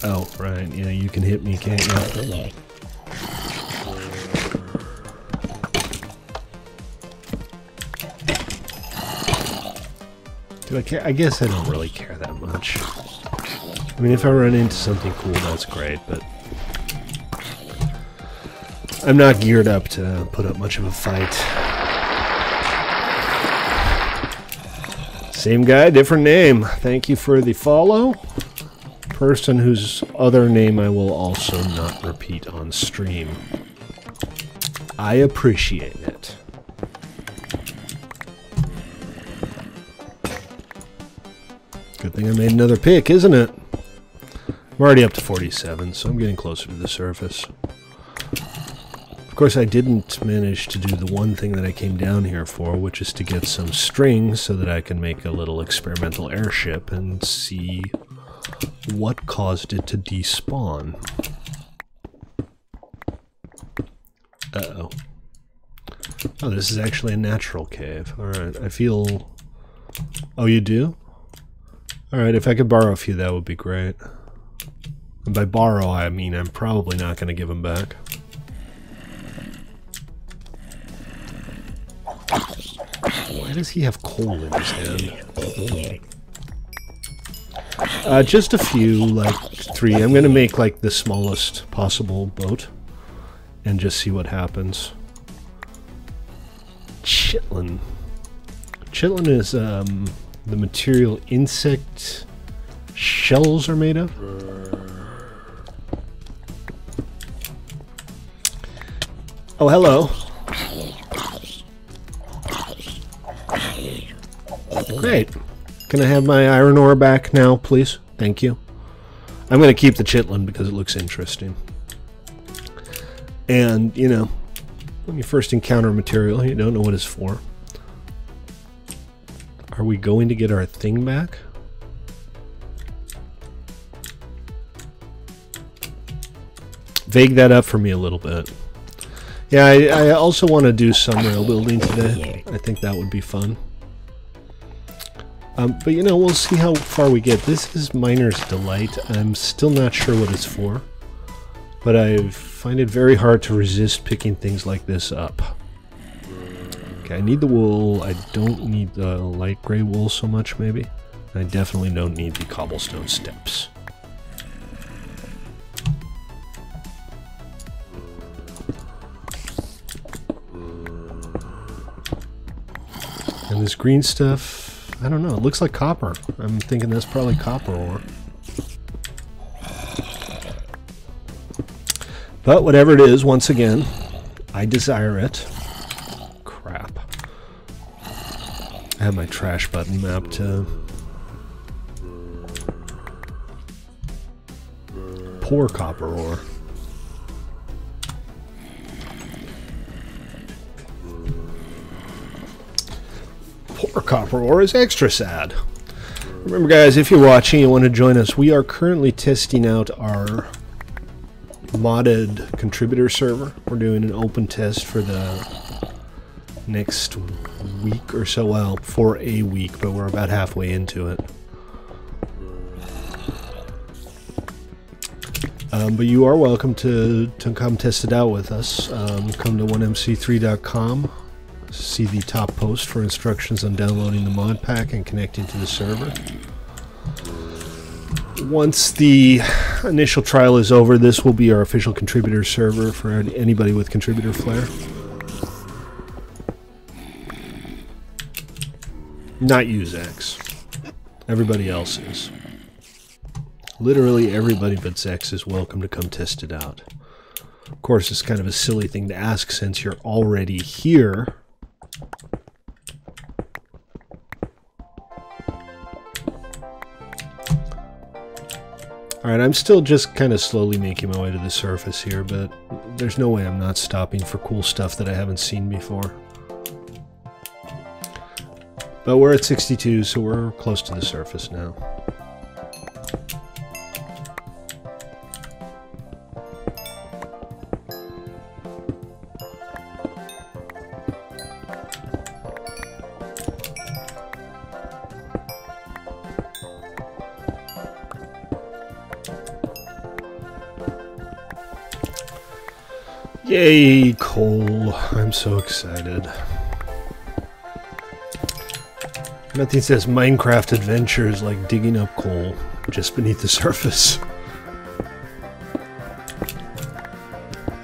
Oh, right. Yeah, you can hit me, can't you? Do I care? I guess I don't really care that much. I mean, if I run into something cool, that's great, but I'm not geared up to put up much of a fight. Same guy, different name. Thank you for the follow. Person whose other name I will also not repeat on stream. I appreciate it. Good thing I made another pick, isn't it? I'm already up to 47, so I'm getting closer to the surface. Of course, I didn't manage to do the one thing that I came down here for, which is to get some strings so that I can make a little experimental airship and see what caused it to despawn. Uh-oh. Oh, this is actually a natural cave. Alright, I feel... Oh, you do? Alright, if I could borrow a few, that would be great. And by borrow, I mean I'm probably not going to give them back. Why does he have coal in his hand? Just a few, like 3. I'm gonna make like the smallest possible boat and just see what happens. Chitlin. Chitlin is the material insect shells are made of. Oh, hello. Great. Can I have my iron ore back now, please? Thank you. I'm going to keep the chitlin because it looks interesting. And, you know, when you first encounter material, you don't know what it's for. Are we going to get our thing back? Vague that up for me a little bit. Yeah, I also want to do some rail building today. I think that would be fun. But you know, we'll see how far we get. This is Miner's Delight. I'm still not sure what it's for. But I find it very hard to resist picking things like this up. Okay, I need the wool. I don't need the light gray wool so much, maybe. I definitely don't need the cobblestone steps. And this green stuff, I don't know, it looks like copper. I'm thinking that's probably copper ore. But whatever it is, once again, I desire it. Crap. I have my trash button mapped to... Poor copper ore. Poor copper ore is extra sad. Remember guys, if you're watching and you want to join us, we are currently testing out our modded contributor server. We're doing an open test for the next week or so. Well, for a week, but we're about halfway into it. But you are welcome to come test it out with us. Come to 1mc3.com. See the top post for instructions on downloading the mod pack and connecting to the server. Once the initial trial is over, this will be our official contributor server for anybody with contributor flair. Not you, Zex. Everybody else is. Literally everybody but Zex is welcome to come test it out. Of course, it's kind of a silly thing to ask since you're already here. Alright, I'm still just kind of slowly making my way to the surface here, but there's no way I'm not stopping for cool stuff that I haven't seen before. But we're at 62, so we're close to the surface now. Yay, coal. I'm so excited. Nothing says Minecraft adventures like digging up coal just beneath the surface.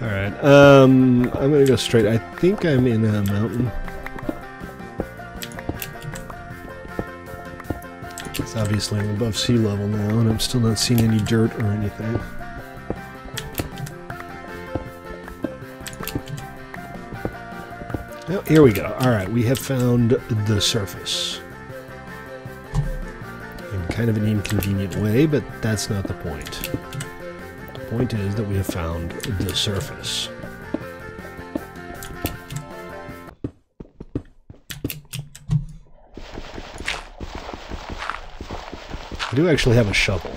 Alright, I'm gonna go straight. I think I'm in a mountain. It's obviously I'm above sea level now, and I'm still not seeing any dirt or anything. Oh, here we go. Alright, we have found the surface. In kind of an inconvenient way, but that's not the point. The point is that we have found the surface. I do actually have a shovel.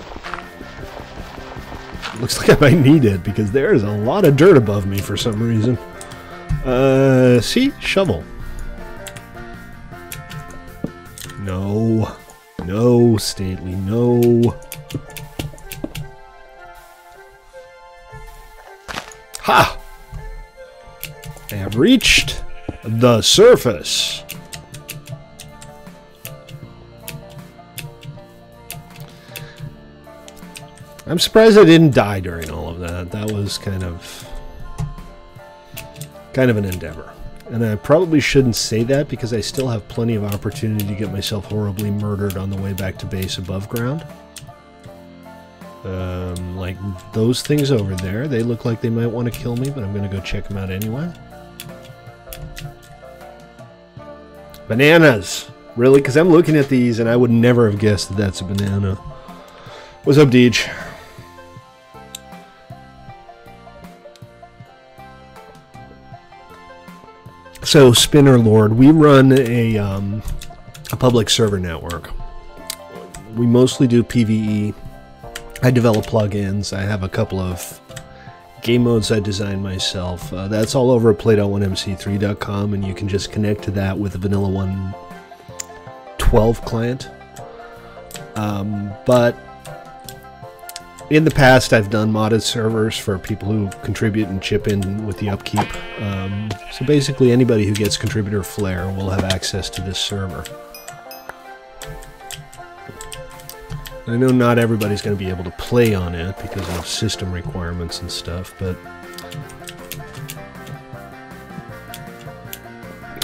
It looks like I might need it because there is a lot of dirt above me for some reason. See? Shovel. No. No, Stately, no. Ha! I have reached the surface. I'm surprised I didn't die during all of that. That was kind of an endeavor. And I probably shouldn't say that because I still have plenty of opportunity to get myself horribly murdered on the way back to base above ground. Like those things over there, they look like they might want to kill me, but I'm going to go check them out anyway. Bananas! Really? Because I'm looking at these and I would never have guessed that that's a banana. What's up, Deej? So, Spinner Lord, we run a public server network. We mostly do PvE. I develop plugins. I have a couple of game modes I designed myself. That's all over at Play.1mc3.com, and you can just connect to that with a Vanilla 1.12 client. But in the past, I've done modded servers for people who contribute and chip in with the upkeep. So basically, anybody who gets contributor flair will have access to this server. I know not everybody's going to be able to play on it because of system requirements and stuff, but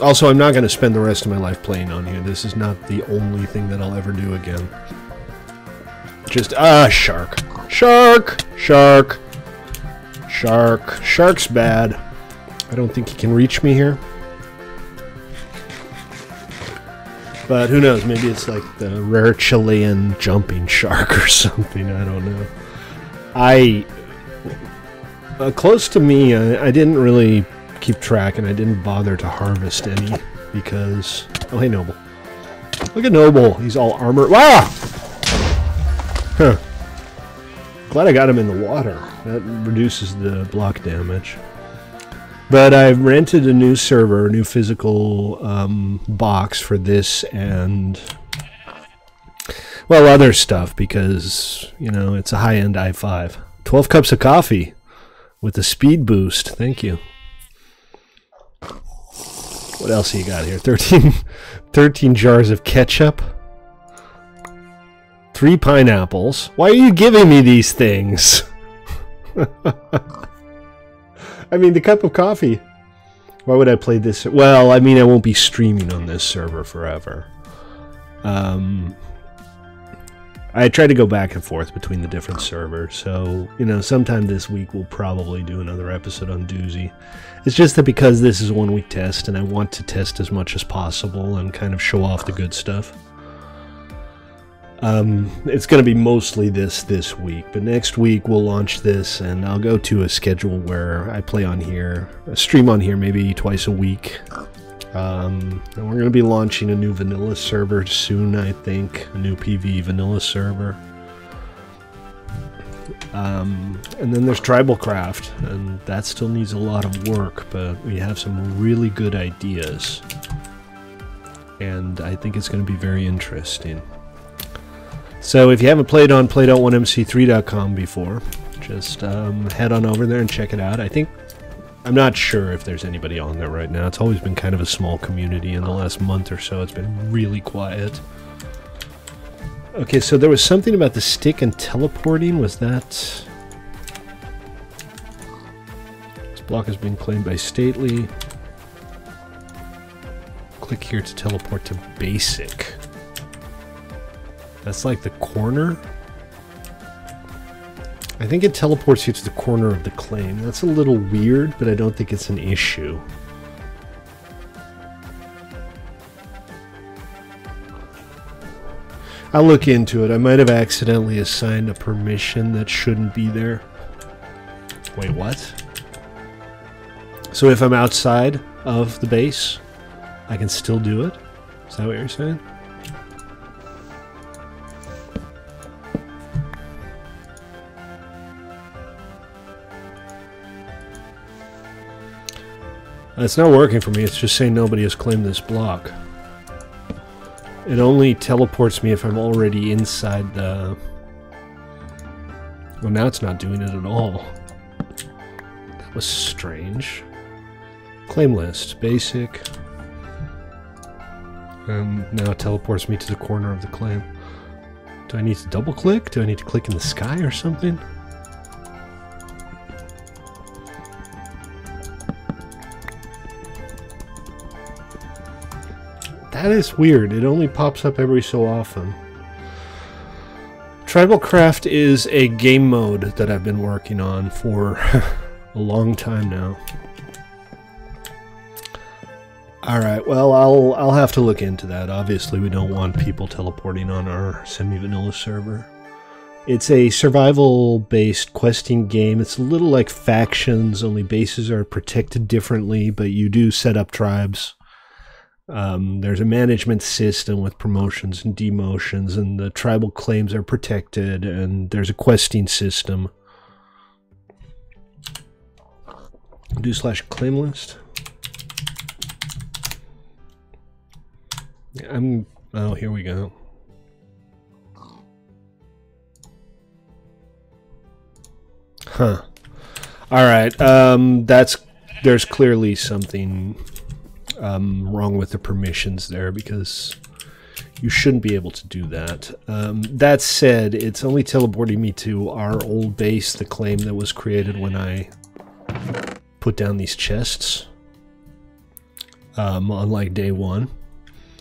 also I'm not going to spend the rest of my life playing on here. This is not the only thing that I'll ever do again. Just, shark. Shark! Shark! Shark. Shark's bad. I don't think he can reach me here. But who knows, maybe it's like the rare Chilean jumping shark or something, I don't know. Close to me, I didn't really keep track and I didn't bother to harvest any because... Oh, hey, Noble. Look at Noble, he's all armored. Ah! Huh. Glad I got him in the water. That reduces the block damage. But I've rented a new server, a new physical box for this and, well, other stuff because, you know, it's a high-end i5. 12 cups of coffee with a speed boost. Thank you. What else you got here? 13 jars of ketchup. 3 pineapples. Why are you giving me these things? I mean, the cup of coffee. Why would I play this? Well, I mean, I won't be streaming on this server forever. I try to go back and forth between the different servers, so, you know, sometime this week we'll probably do another episode on Doozy. It's just that because this is a 1-week test, and I want to test as much as possible and kind of show off the good stuff. It's going to be mostly this week, but next week we'll launch this, and I'll go to a schedule where I play on here, stream on here maybe twice a week. And we're going to be launching a new vanilla server soon, I think. A new PvE vanilla server. And then there's Tribalcraft, and that still needs a lot of work, but we have some really good ideas. And I think it's going to be very interesting. So if you haven't played on play.1mc3.com before, just head on over there and check it out. I'm not sure if there's anybody on there right now. It's always been kind of a small community. In the last month or so, it's been really quiet. Okay, so there was something about the stick and teleporting. Was that... This block has been claimed by Stately. Click here to teleport to basic. That's like the corner? I think it teleports you to the corner of the claim. That's a little weird, but I don't think it's an issue. I'll look into it. I might have accidentally assigned a permission that shouldn't be there. Wait, what? So if I'm outside of the base, I can still do it? Is that what you're saying? It's not working for me, it's just saying nobody has claimed this block. It only teleports me if I'm already inside the... Well, now it's not doing it at all. That was strange. Claim list, basic. And now it teleports me to the corner of the claim. Do I need to double click? Do I need to click in the sky or something? That is weird. It only pops up every so often. Tribalcraft is a game mode that I've been working on for a long time now. Alright, well, I'll have to look into that. Obviously, we don't want people teleporting on our semi-vanilla server. It's a survival-based questing game. It's a little like Factions, only bases are protected differently, but you do set up tribes. There's a management system with promotions and demotions, and the tribal claims are protected, and there's a questing system. Do / claim list. Oh, here we go. Huh. Alright, there's clearly something wrong with the permissions there, because you shouldn't be able to do that. That said, it's only teleporting me to our old base, the claim that was created when I put down these chests on like day 1.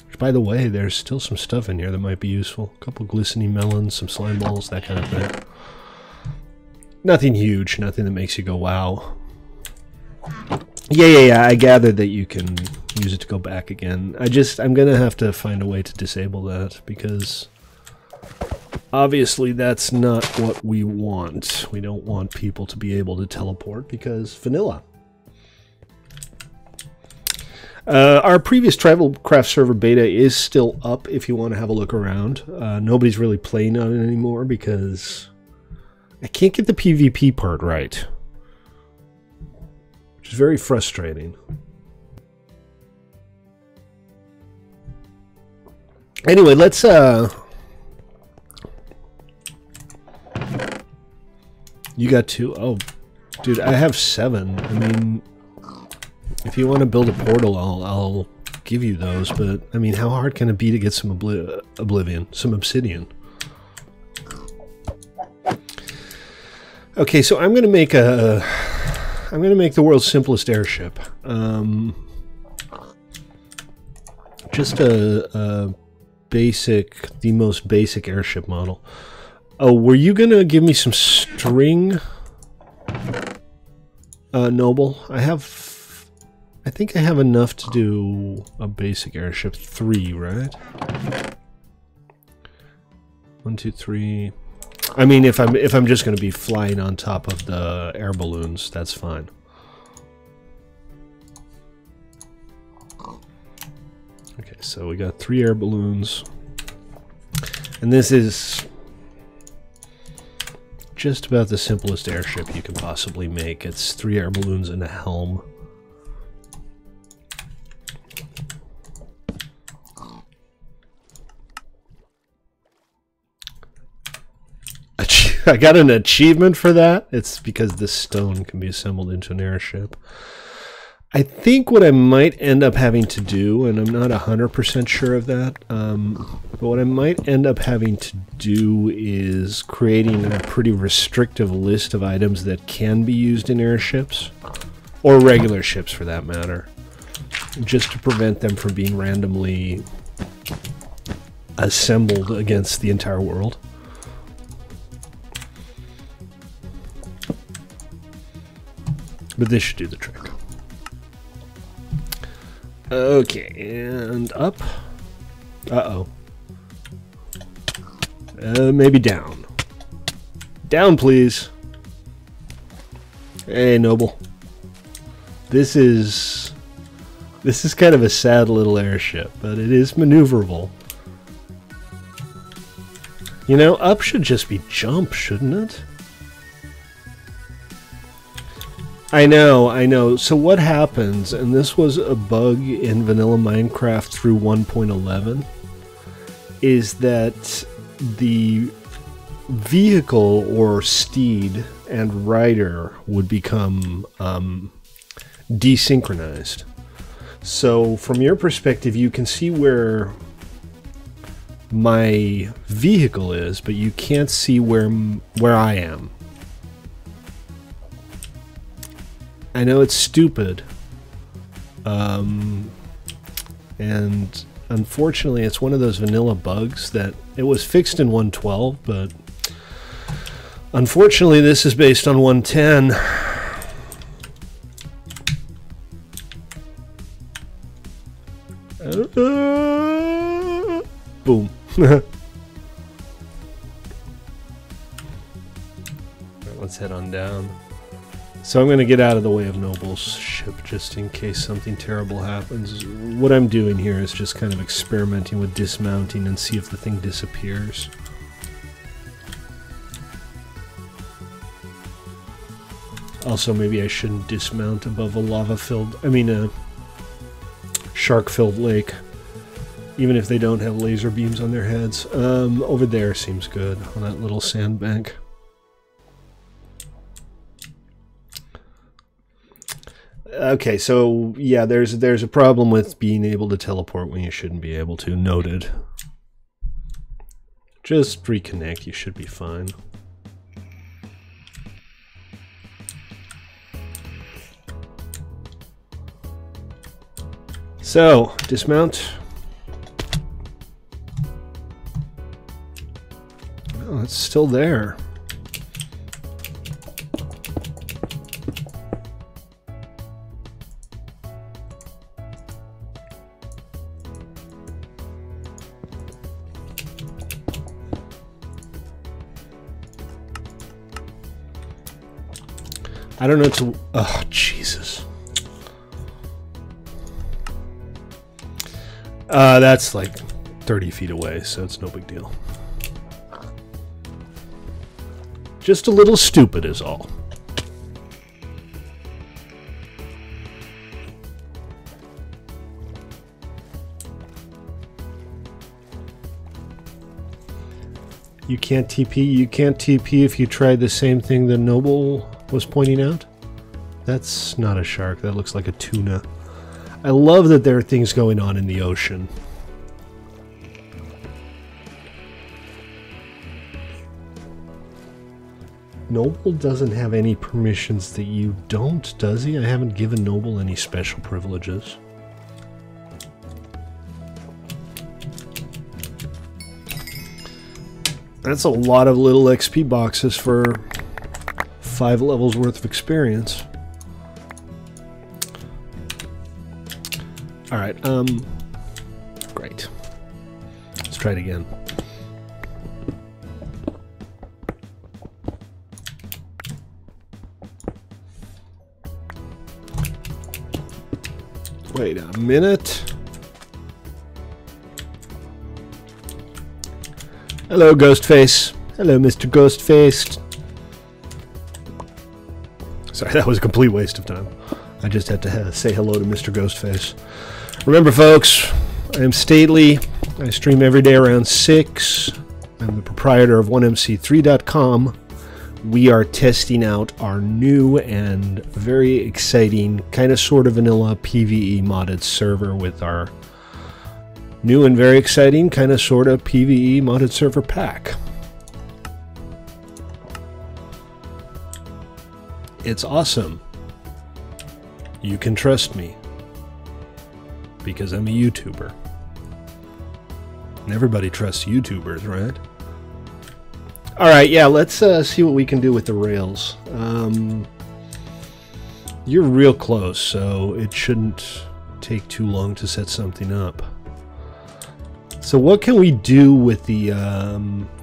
Which, by the way, there's still some stuff in here that might be useful. A couple glistening melons, some slime balls, that kind of thing. Nothing huge, nothing that makes you go, wow. Yeah, I gathered that you can use it to go back again. I'm gonna have to find a way to disable that, because obviously that's not what we want. We don't want people to be able to teleport, because vanilla. Our previous Tribalcraft server beta is still up if you want to have a look around. Nobody's really playing on it anymore because I can't get the PvP part right. Which is very frustrating. Anyway, let's you got 2? Oh, dude, I have 7. I mean, if you want to build a portal, I'll give you those, but I mean, how hard can it be to get some oblivion, some obsidian? Okay, so I'm going to make a... I'm going to make the world's simplest airship. Just a basic, the most basic airship model. Oh, were you going to give me some string, Noble? I think I have enough to do a basic airship. 3, right? 1, 2, 3... I mean, if I'm just going to be flying on top of the air balloons, that's fine. Okay, so we got 3 air balloons, and this is just about the simplest airship you can possibly make. It's 3 air balloons and a helm. I got an achievement for that. It's because this stone can be assembled into an airship. I think what I might end up having to do, and I'm not 100% sure of that, but what I might end up having to do is creating a pretty restrictive list of items that can be used in airships, or regular ships for that matter, just to prevent them from being randomly assembled against the entire world. But this should do the trick. Okay, and up. Uh-oh. Maybe down. Down, please. Hey, Noble. This is kind of a sad little airship, but it is maneuverable. You know, up should just be jump, shouldn't it? I know. So what happens, and this was a bug in vanilla Minecraft through 1.11, is that the vehicle or steed and rider would become desynchronized. So from your perspective, you can see where my vehicle is, but you can't see where I am. I know it's stupid, and unfortunately it's one of those vanilla bugs that it was fixed in 1.12, but unfortunately this is based on 1.10. Boom. Right, let's head on down. So I'm going to get out of the way of Noble's ship just in case something terrible happens. What I'm doing here is just kind of experimenting with dismounting and see if the thing disappears. Also, maybe I shouldn't dismount above a shark-filled lake, even if they don't have laser beams on their heads. Over there seems good, on that little sandbank. Okay, so yeah, there's a problem with being able to teleport when you shouldn't be able to. Noted. Just reconnect, you should be fine. So, dismount. Oh, it's still there. I don't know to... Oh, Jesus. That's like 30 feet away, so it's no big deal. Just a little stupid is all. You can't TP? You can't TP if you try the same thing that Noble was pointing out? That's not a shark, that looks like a tuna. I love that there are things going on in the ocean. Noble doesn't have any permissions that you don't, does he? I haven't given Noble any special privileges. That's a lot of little XP boxes for 5 levels worth of experience. Alright, great. Let's try it again. Wait a minute. Hello, Ghostface. Hello, Mr. Ghostface. Sorry, that was a complete waste of time. I just had to say hello to Mr. Ghostface. Remember, folks, I am Stately. I stream every day around 6. I'm the proprietor of 1mc3.com. We are testing out our new and very exciting, kind of sort of vanilla PvE modded server with our new and very exciting, kind of sort of PvE modded server pack. It's awesome. You can trust me because I'm a YouTuber. And everybody trusts YouTubers, right? Alright, yeah, let's see what we can do with the rails. You're real close, so it shouldn't take too long to set something up. So what can we do with the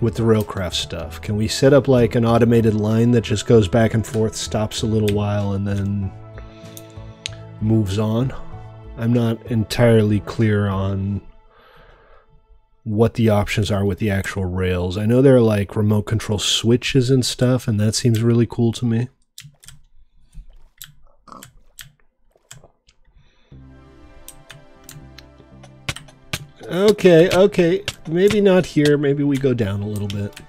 Railcraft stuff? Can we set up like an automated line that just goes back and forth, stops a little while, and then moves on? I'm not entirely clear on what the options are with the actual rails. I know there are like remote control switches and stuff, and that seems really cool to me. Okay, okay. Maybe not here. Maybe we go down a little bit.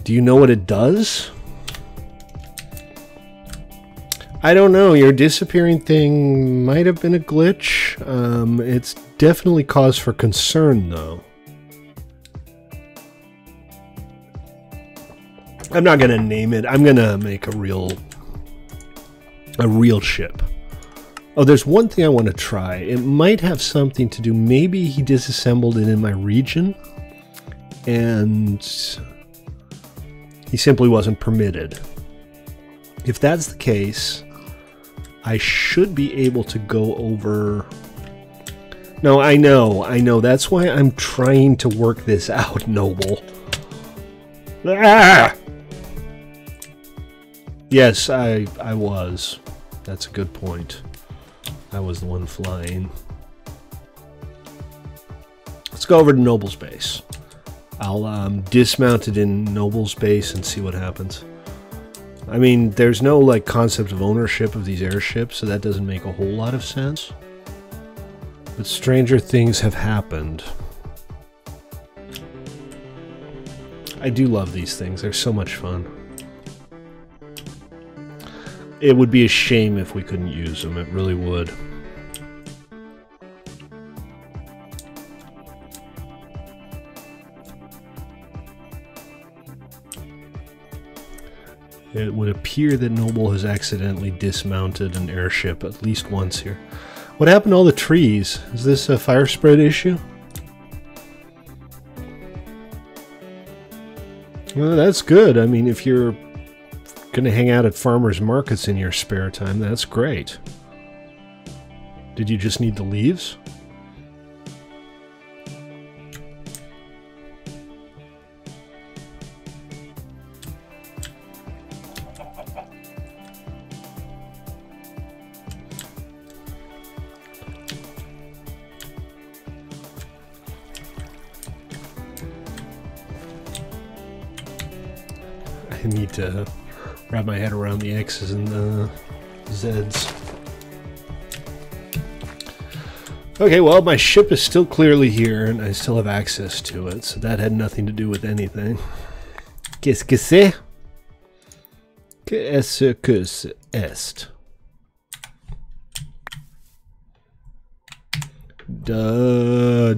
Do you know what it does? I don't know. Your disappearing thing might have been a glitch. It's definitely cause for concern, though. I'm not gonna name it. I'm gonna make a real ship. Oh, there's one thing I want to try. It might have something to do. Maybe he disassembled it in my region, and he simply wasn't permitted. If that's the case, I should be able to go over... No, I know. That's why I'm trying to work this out, Noble. Ah! Yes, I was. That's a good point. I was the one flying. Let's go over to Noble's base. I'll dismount it in Noble's base and see what happens. I mean, there's no like concept of ownership of these airships, so that doesn't make a whole lot of sense. But stranger things have happened. I do love these things. They're so much fun. It would be a shame if we couldn't use them. It really would. It would appear that Noble has accidentally dismounted an airship at least once here. What happened to all the trees? Is this a fire spread issue? Well, that's good. I mean, if you're going to hang out at farmers markets in your spare time, that's great. Did you just need the leaves? I need to wrap my head around the X's and the Z's. Okay, well, my ship is still clearly here, and I still have access to it, so that had nothing to do with anything. Qu'est-ce que c'est? Qu'est-ce que c'est?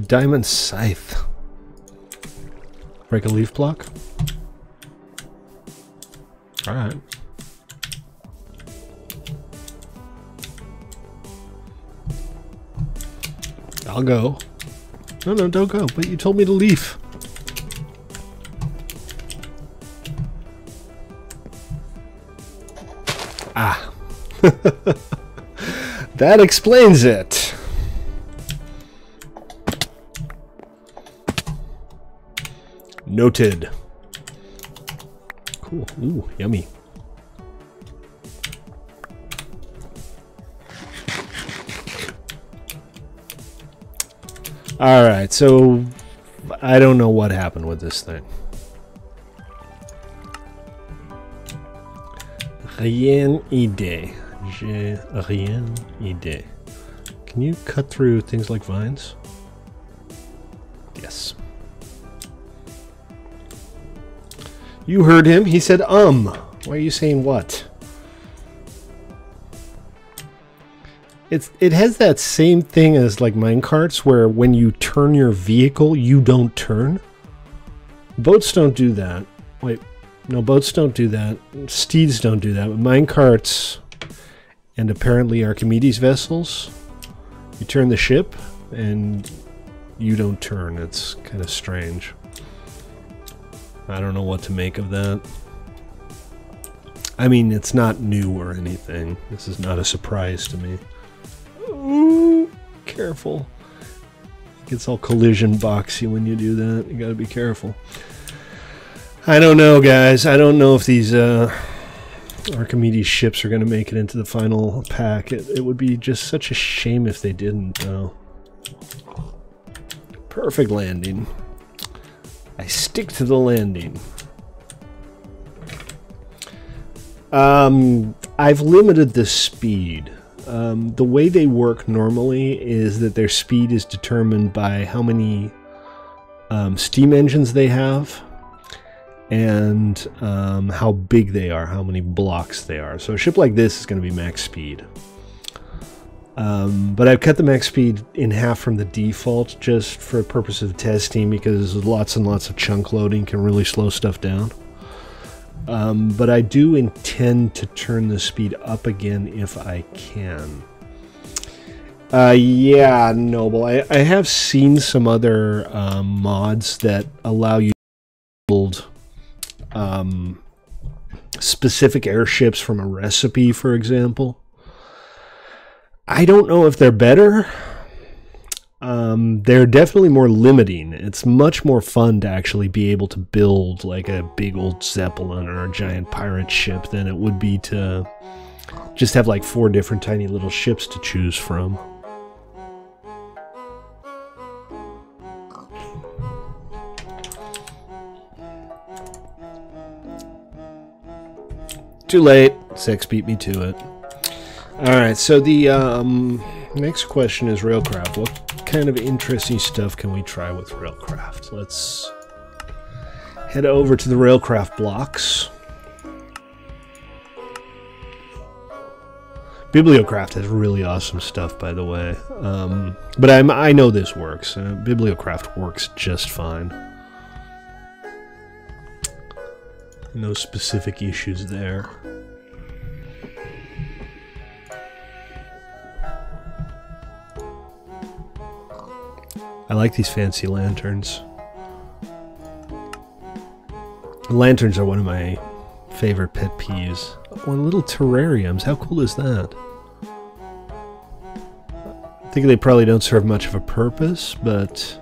Diamond Scythe. Break a leaf block? Alright. I'll go. No, no, don't go. But you told me to leave. Ah. That explains it. Noted. Cool. Ooh, yummy. Alright, so I don't know what happened with this thing. Rien idée. J'ai rien idée. Can you cut through things like vines? Yes. You heard him. He said, Why are you saying what? It has that same thing as like minecarts where when you turn your vehicle, you don't turn. Boats don't do that. Wait, no, boats don't do that. Steeds don't do that. But minecarts and apparently Archimedes vessels, you turn the ship and you don't turn. It's kind of strange. I don't know what to make of that. I mean, it's not new or anything. This is not a surprise to me. Ooh, careful. It gets all collision boxy when you do that. You gotta be careful. I don't know, guys. I don't know if these Archimedes ships are gonna make it into the final pack. It would be just such a shame if they didn't, though. Perfect landing. I stick to the landing. I've limited the speed. The way they work normally is that their speed is determined by how many steam engines they have and how big they are, how many blocks they are. So a ship like this is going to be max speed. But I've cut the max speed in half from the default just for purpose of testing because lots and lots of chunk loading can really slow stuff down. But I do intend to turn the speed up again if I can. Yeah, Noble. I have seen some other mods that allow you to build specific airships from a recipe, for example. I don't know if they're better. They're definitely more limiting. It's much more fun to actually be able to build like a big old Zeppelin or a giant pirate ship than it would be to just have like 4 different tiny little ships to choose from. Too late. Sex beat me to it. Alright, so the next question is Railcraft. What kind of interesting stuff can we try with Railcraft? Let's head over to the Railcraft blocks. Bibliocraft has really awesome stuff, by the way. But I know this works. Bibliocraft works just fine. No specific issues there. I like these fancy lanterns. Lanterns are one of my favorite pet peeves. Oh, little terrariums. How cool is that? I think they probably don't serve much of a purpose, but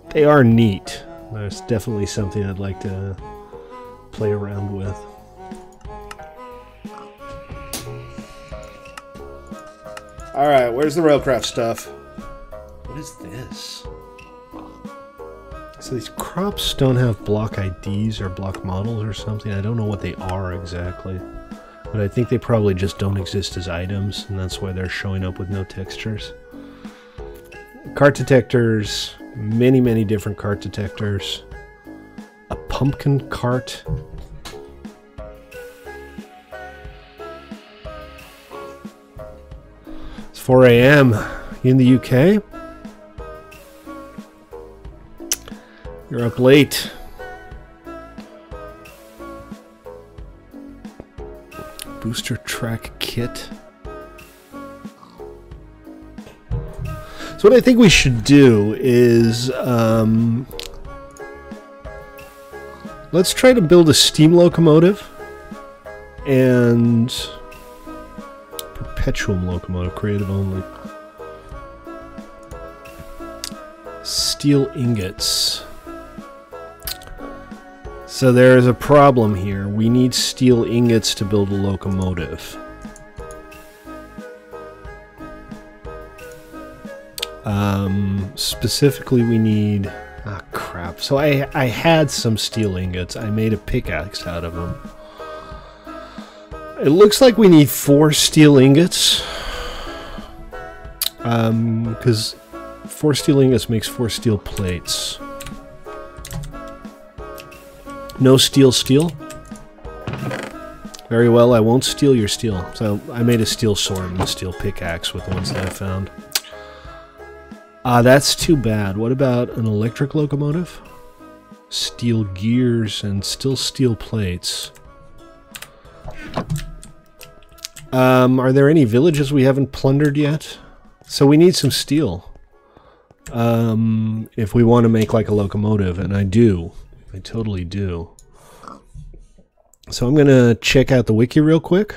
they are neat. There's definitely something I'd like to play around with. Alright, where's the Railcraft stuff? What is this? So these crops don't have block IDs or block models or something. I don't know what they are exactly. But I think they probably just don't exist as items, and that's why they're showing up with no textures. Cart detectors. Many, many different cart detectors. A pumpkin cart. It's 4 a.m. in the UK. You're up late. Booster track kit. So what I think we should do is let's try to build a steam locomotive and perpetuum locomotive, creative only. Steel ingots. So there is a problem here. We need steel ingots to build a locomotive. Specifically we need... Ah, crap. So I had some steel ingots. I made a pickaxe out of them. It looks like we need 4 steel ingots. Because 4 steel ingots makes 4 steel plates. No steel. Very well, I won't steal your steel. So I made a steel sword and a steel pickaxe with the ones that I found. That's too bad. What about an electric locomotive? Steel gears and still steel plates. Are there any villages we haven't plundered yet? So we need some steel. If we want to make like a locomotive, and I do. I totally do. So I'm gonna check out the wiki real quick.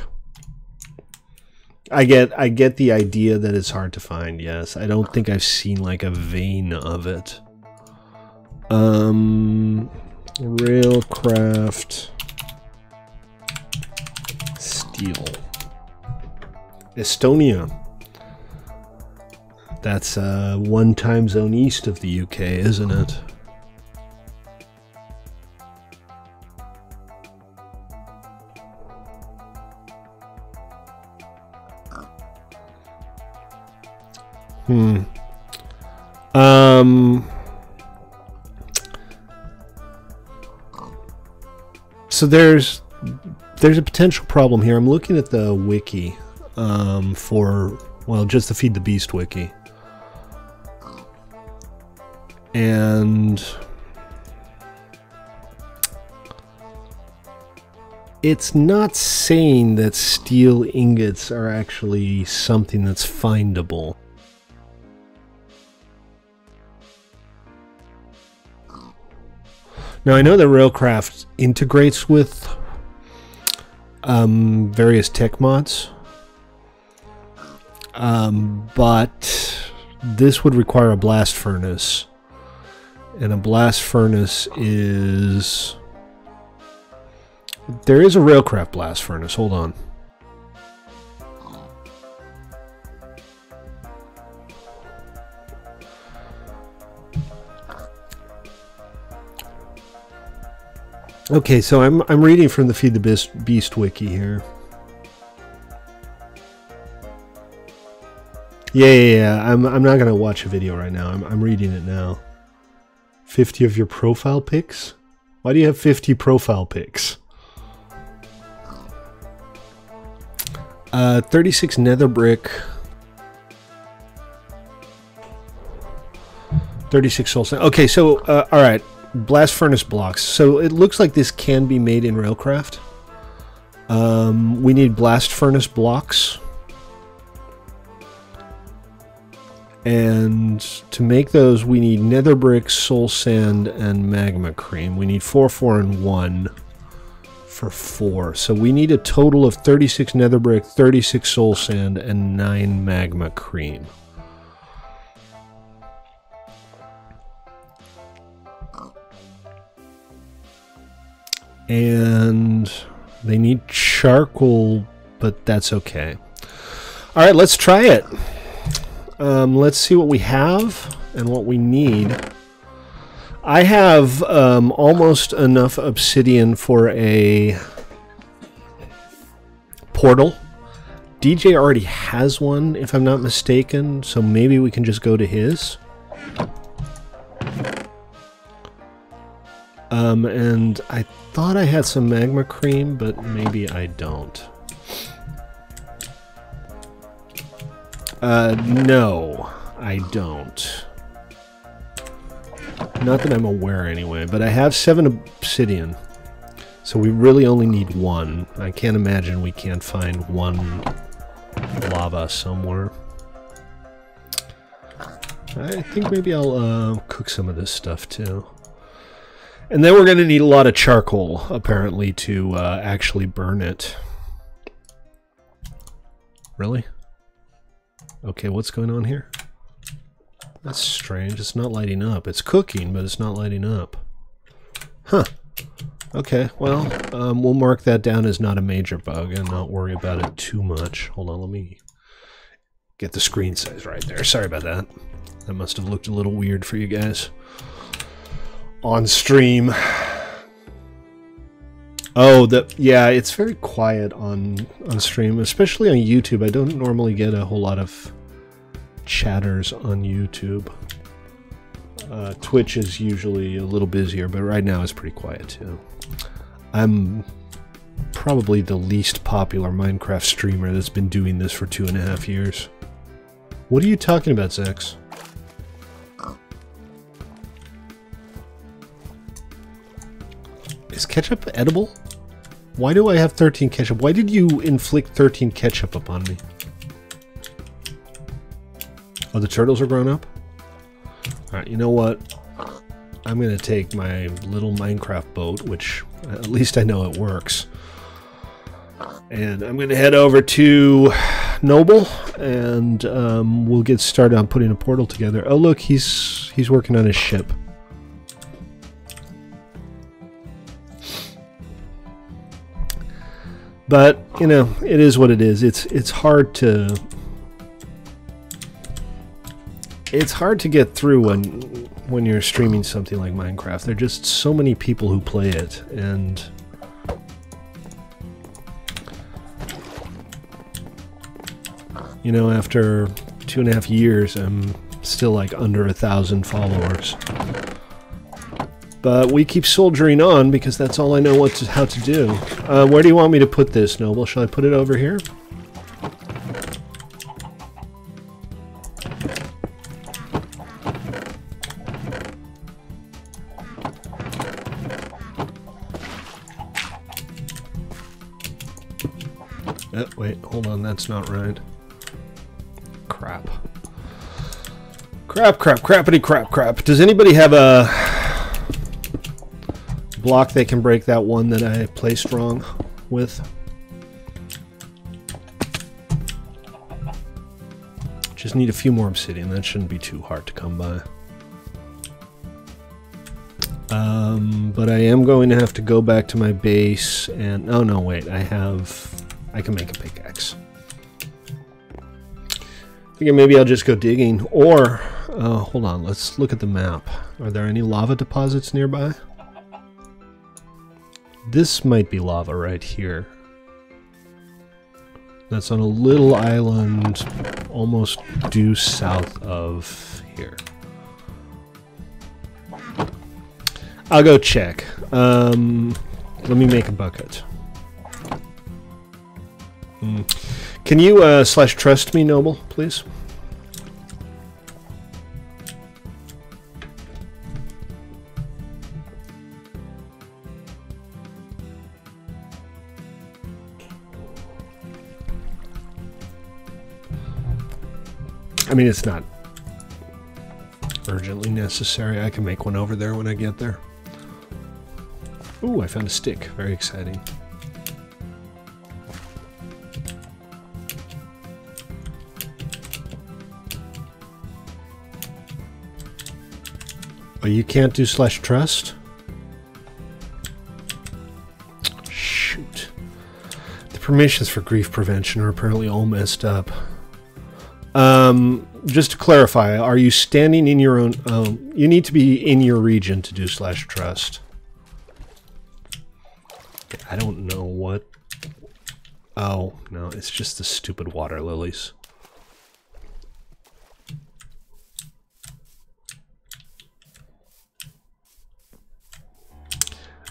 I get the idea that it's hard to find, yes. I don't think I've seen like a vein of it. Railcraft steel. Estonia. That's 1 time zone east of the UK, isn't it? So there's a potential problem here. I'm looking at the wiki for, well, just the Feed the Beast wiki. And it's not saying that steel ingots are actually something that's findable. Now, I know that Railcraft integrates with various tech mods, but this would require a blast furnace, and a blast furnace is... There is a Railcraft blast furnace, hold on. Okay, so I'm reading from the Feed the Beast wiki here. Yeah. I'm not gonna watch a video right now. I'm reading it now. 50 of your profile pics? Why do you have 50 profile pics? 36 nether brick. 36 soul sand. Okay, so all right. Blast furnace blocks. So it looks like this can be made in Railcraft. We need blast furnace blocks. And to make those, we need nether brick, soul sand, and magma cream. We need 4, 4, and 1 for 4. So we need a total of 36 nether brick, 36 soul sand, and 9 magma cream. And they need charcoal, but that's okay. All right, let's try it. Let's see what we have and what we need. I have almost enough obsidian for a portal. DJ already has one, if I'm not mistaken, so maybe we can just go to his. And I thought I had some magma cream, but maybe I don't. No, I don't. Not that I'm aware anyway, but I have 7 obsidian. So we really only need 1. I can't imagine we can't find 1 lava somewhere. I think maybe I'll cook some of this stuff too. And then we're going to need a lot of charcoal, apparently, to actually burn it. Really? Okay, what's going on here? That's strange. It's not lighting up. It's cooking, but it's not lighting up. Huh. Okay, well, we'll mark that down as not a major bug and not worry about it too much. Hold on, let me get the screen size right there. Sorry about that. That must have looked a little weird for you guys on stream. Oh, yeah, it's very quiet on stream, especially on YouTube. I don't normally get a whole lot of chatters on YouTube. Twitch is usually a little busier, but right now it's pretty quiet too. I'm probably the least popular Minecraft streamer that's been doing this for 2.5 years. What are you talking about, Zex? Is ketchup edible? Why do I have 13 ketchup? Why did you inflict 13 ketchup upon me? Oh, the turtles are grown up? Alright, you know what? I'm going to take my little Minecraft boat, which at least I know it works. And I'm going to head over to Noble, and we'll get started on putting a portal together. Oh, look, he's working on his ship. But, you know, it is what it is. It's hard to get through when you're streaming something like Minecraft. There are just so many people who play it, and you know, after 2.5 years, I'm still like under 1,000 followers. But we keep soldiering on because that's all I know how to do. Where do you want me to put this, Noble? Shall I put it over here? Wait, hold on, that's not right. Crap. Crappity crap. Does anybody have a block they can break that one that I placed wrong with? Just need a few more obsidian. That shouldn't be too hard to come by. But I am going to have to go back to my base and... Oh, no, wait. I can make a pickaxe. I think maybe I'll just go digging. Or, hold on. Let's look at the map. Are there any lava deposits nearby? This might be lava right here. That's on a little island almost due south of here. I'll go check. Let me make a bucket. Can you /trust me, Noble, please? I mean, it's not urgently necessary. I can make one over there when I get there. Ooh, I found a stick. Very exciting. Oh, you can't do /trust? Shoot. The permissions for grief prevention are apparently all messed up. Just to clarify, are you standing in your own... you need to be in your region to do /trust. I don't know what... Oh, no, it's just the stupid water lilies.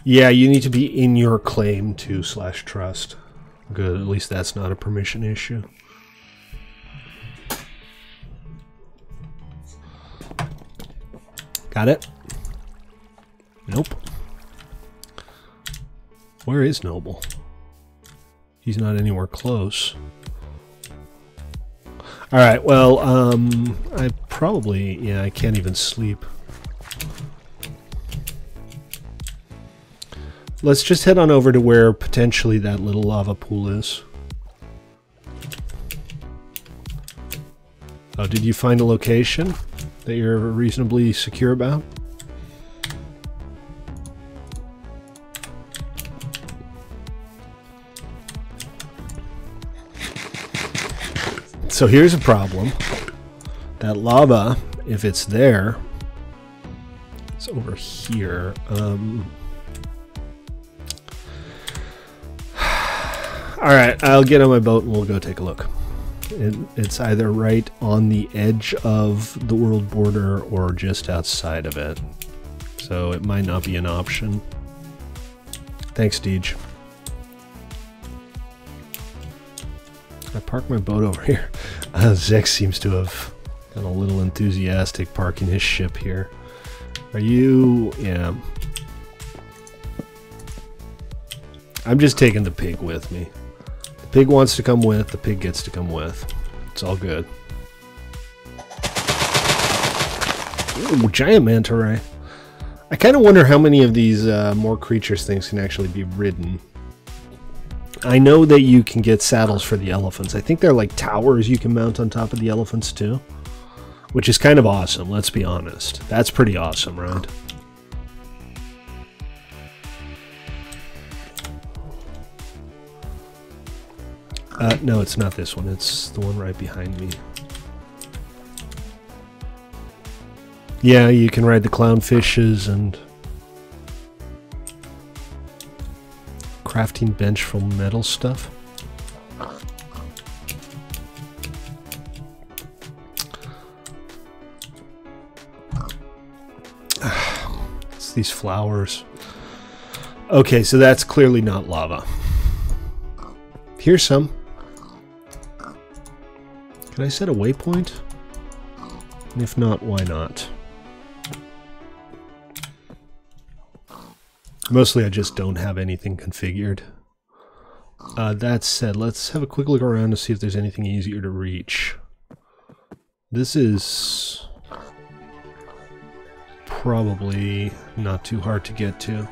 Yeah, you need to be in your claim to /trust. Good, at least that's not a permission issue. Got it? Nope. Where is Noble? He's not anywhere close. Alright, well, I probably... Yeah, I can't even sleep. Let's just head on over to where potentially that little lava pool is. Oh, did you find a location that you're reasonably secure about? So here's a problem. That lava, if it's there, it's over here. Alright, I'll get on my boat and we'll go take a look. It's either right on the edge of the world border or just outside of it. So it might not be an option. Thanks, Deej. I parked my boat over here. Zex seems to have been a little enthusiastic parking his ship here. Are you... Yeah. I'm just taking the pig with me. The pig wants to come with, the pig gets to come with. It's all good. Ooh, giant manta ray. I kind of wonder how many of these more creatures things can actually be ridden. I know that you can get saddles for the elephants. I think they're like towers you can mount on top of the elephants too. Which is kind of awesome, let's be honest. That's pretty awesome, right? No, it's not this one. It's the one right behind me. Yeah, you can ride the clownfishes and... crafting bench from metal stuff. It's these flowers. Okay, so that's clearly not lava. Here's some. Can I set a waypoint? And if not, why not? Mostly I just don't have anything configured. That said, let's have a quick look around to see if there's anything easier to reach. This is probably not too hard to get to.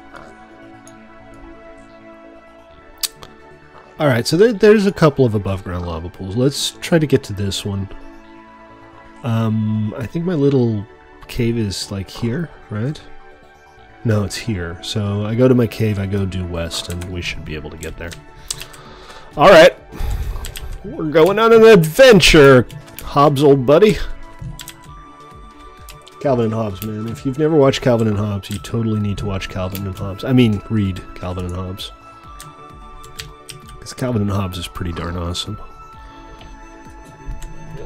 Alright, so there's a couple of above ground lava pools. Let's try to get to this one. I think my little cave is like here, right? No, it's here. So I go to my cave, I go due west, and we should be able to get there. Alright. We're going on an adventure, Hobbs, old buddy. Calvin and Hobbes, man. If you've never watched Calvin and Hobbes, you totally need to watch Calvin and Hobbes. I mean, read Calvin and Hobbes. Because Calvin and Hobbes is pretty darn awesome.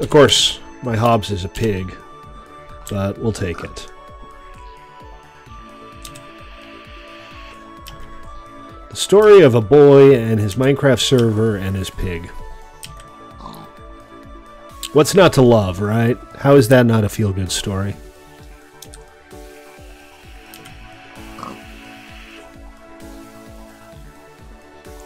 Of course, my Hobbes is a pig, but we'll take it. The story of a boy and his Minecraft server and his pig. What's not to love, right? How is that not a feel-good story?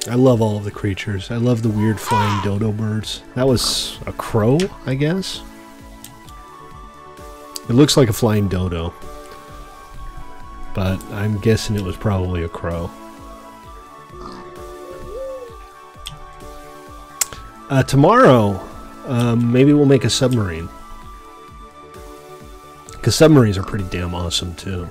I love all of the creatures. I love the weird flying dodo birds. That was a crow, I guess? It looks like a flying dodo. But I'm guessing it was probably a crow. Tomorrow, maybe we'll make a submarine. Because submarines are pretty damn awesome, too.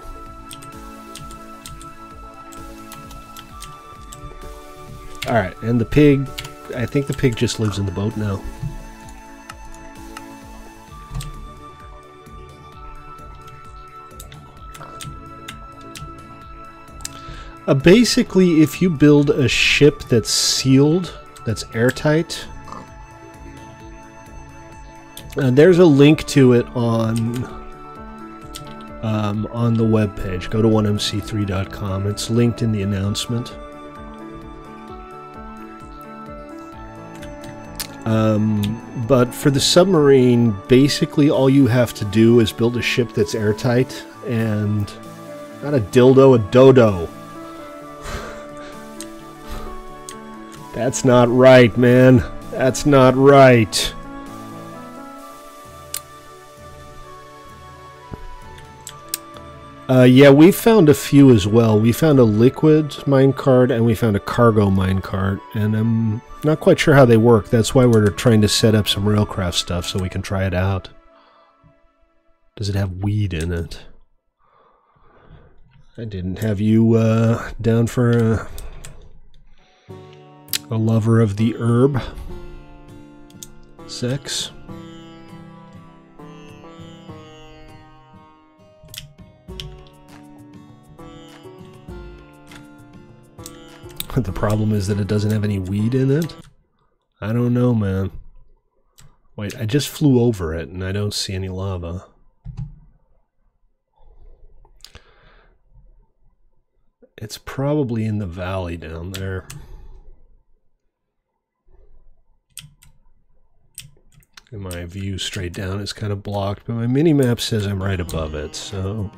Alright, and the pig... I think the pig just lives in the boat now. Basically, if you build a ship that's sealed, that's airtight... there's a link to it on the webpage. Go to 1mc3.com. It's linked in the announcement. But for the submarine, basically all you have to do is build a ship that's airtight, and Not a dildo, a dodo. That's not right, man. That's not right. Yeah, we found a few as well. We found a liquid minecart and we found a cargo minecart, and I'm not quite sure how they work. That's why we're trying to set up some Railcraft stuff so we can try it out. Does it have weed in it? I didn't have you down for a lover of the herb. Sex. The problem is that it doesn't have any weed in it. I don't know, man. Wait, I just flew over it and I don't see any lava. It's probably in the valley down there. And my view straight down is kind of blocked, but my mini-map says I'm right above it, so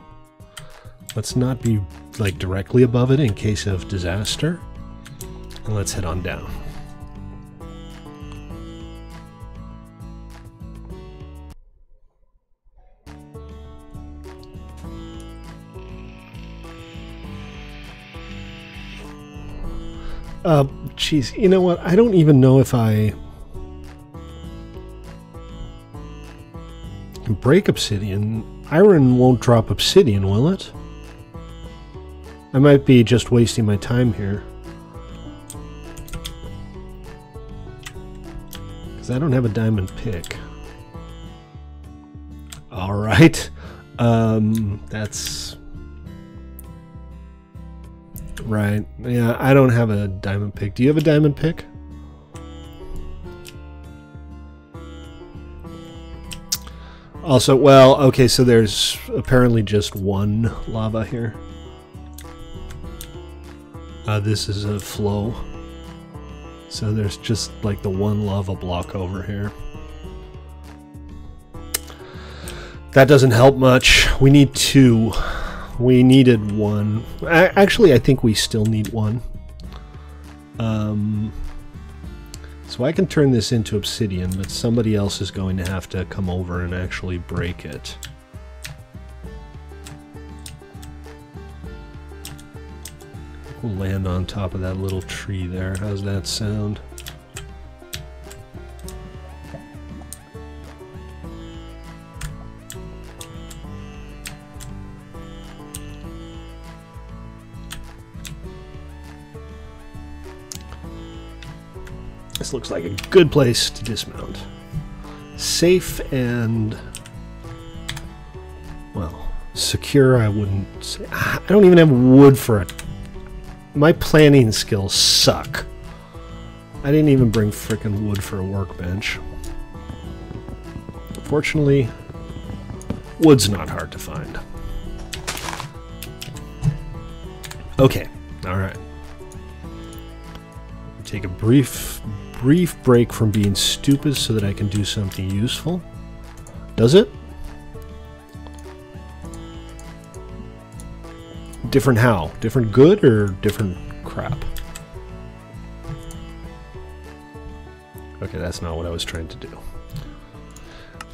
let's not be like directly above it in case of disaster. And let's head on down. Jeez, you know what? I don't even know if I can break obsidian. Iron won't drop obsidian, will it? I might be just wasting my time here. Because I don't have a diamond pick. Alright. That's... Right. Yeah, I don't have a diamond pick. Do you have a diamond pick? Also, well, okay, so there's apparently just one lava here. This is a flow. So there's just like the one lava block over here. That doesn't help much. We need two. We needed one. Actually, I think we still need one. So I can turn this into obsidian, but somebody else is going to have to come over and actually break it. We'll land on top of that little tree there. How's that sound? This looks like a good place to dismount. Safe and, well, secure I wouldn't say. I don't even have wood for it. My planning skills suck. I didn't even bring frickin' wood for a workbench. Fortunately, wood's not hard to find. Okay, alright. Take a brief break from being stupid so that I can do something useful. Does it? Different how? Different good or different crap? Okay, that's not what I was trying to do.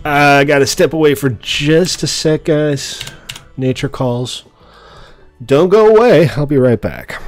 I gotta step away for just a sec, guys. Nature calls. Don't go away. I'll be right back.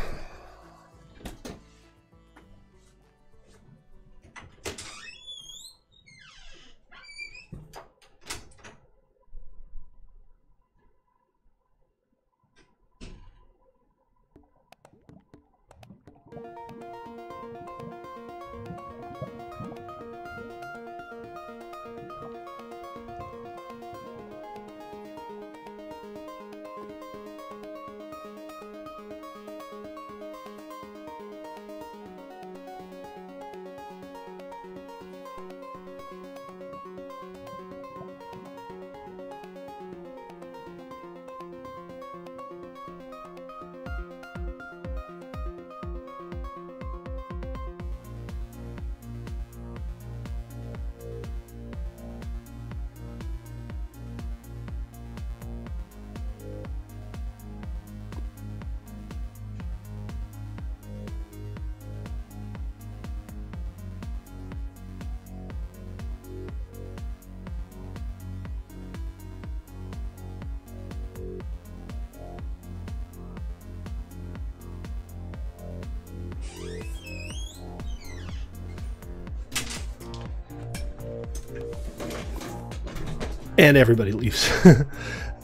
And everybody leaves.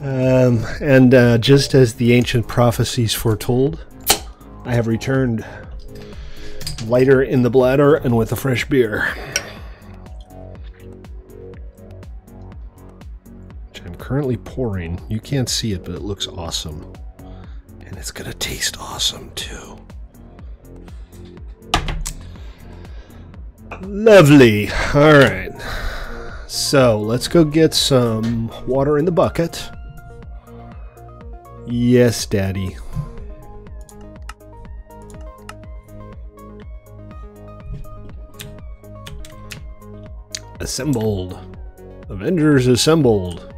And just as the ancient prophecies foretold, I have returned lighter in the bladder and with a fresh beer. Which I'm currently pouring. You can't see it, but it looks awesome. And it's gonna taste awesome too. Lovely. Alright. So, let's go get some water in the bucket. Yes, Daddy. Assembled. Avengers assembled.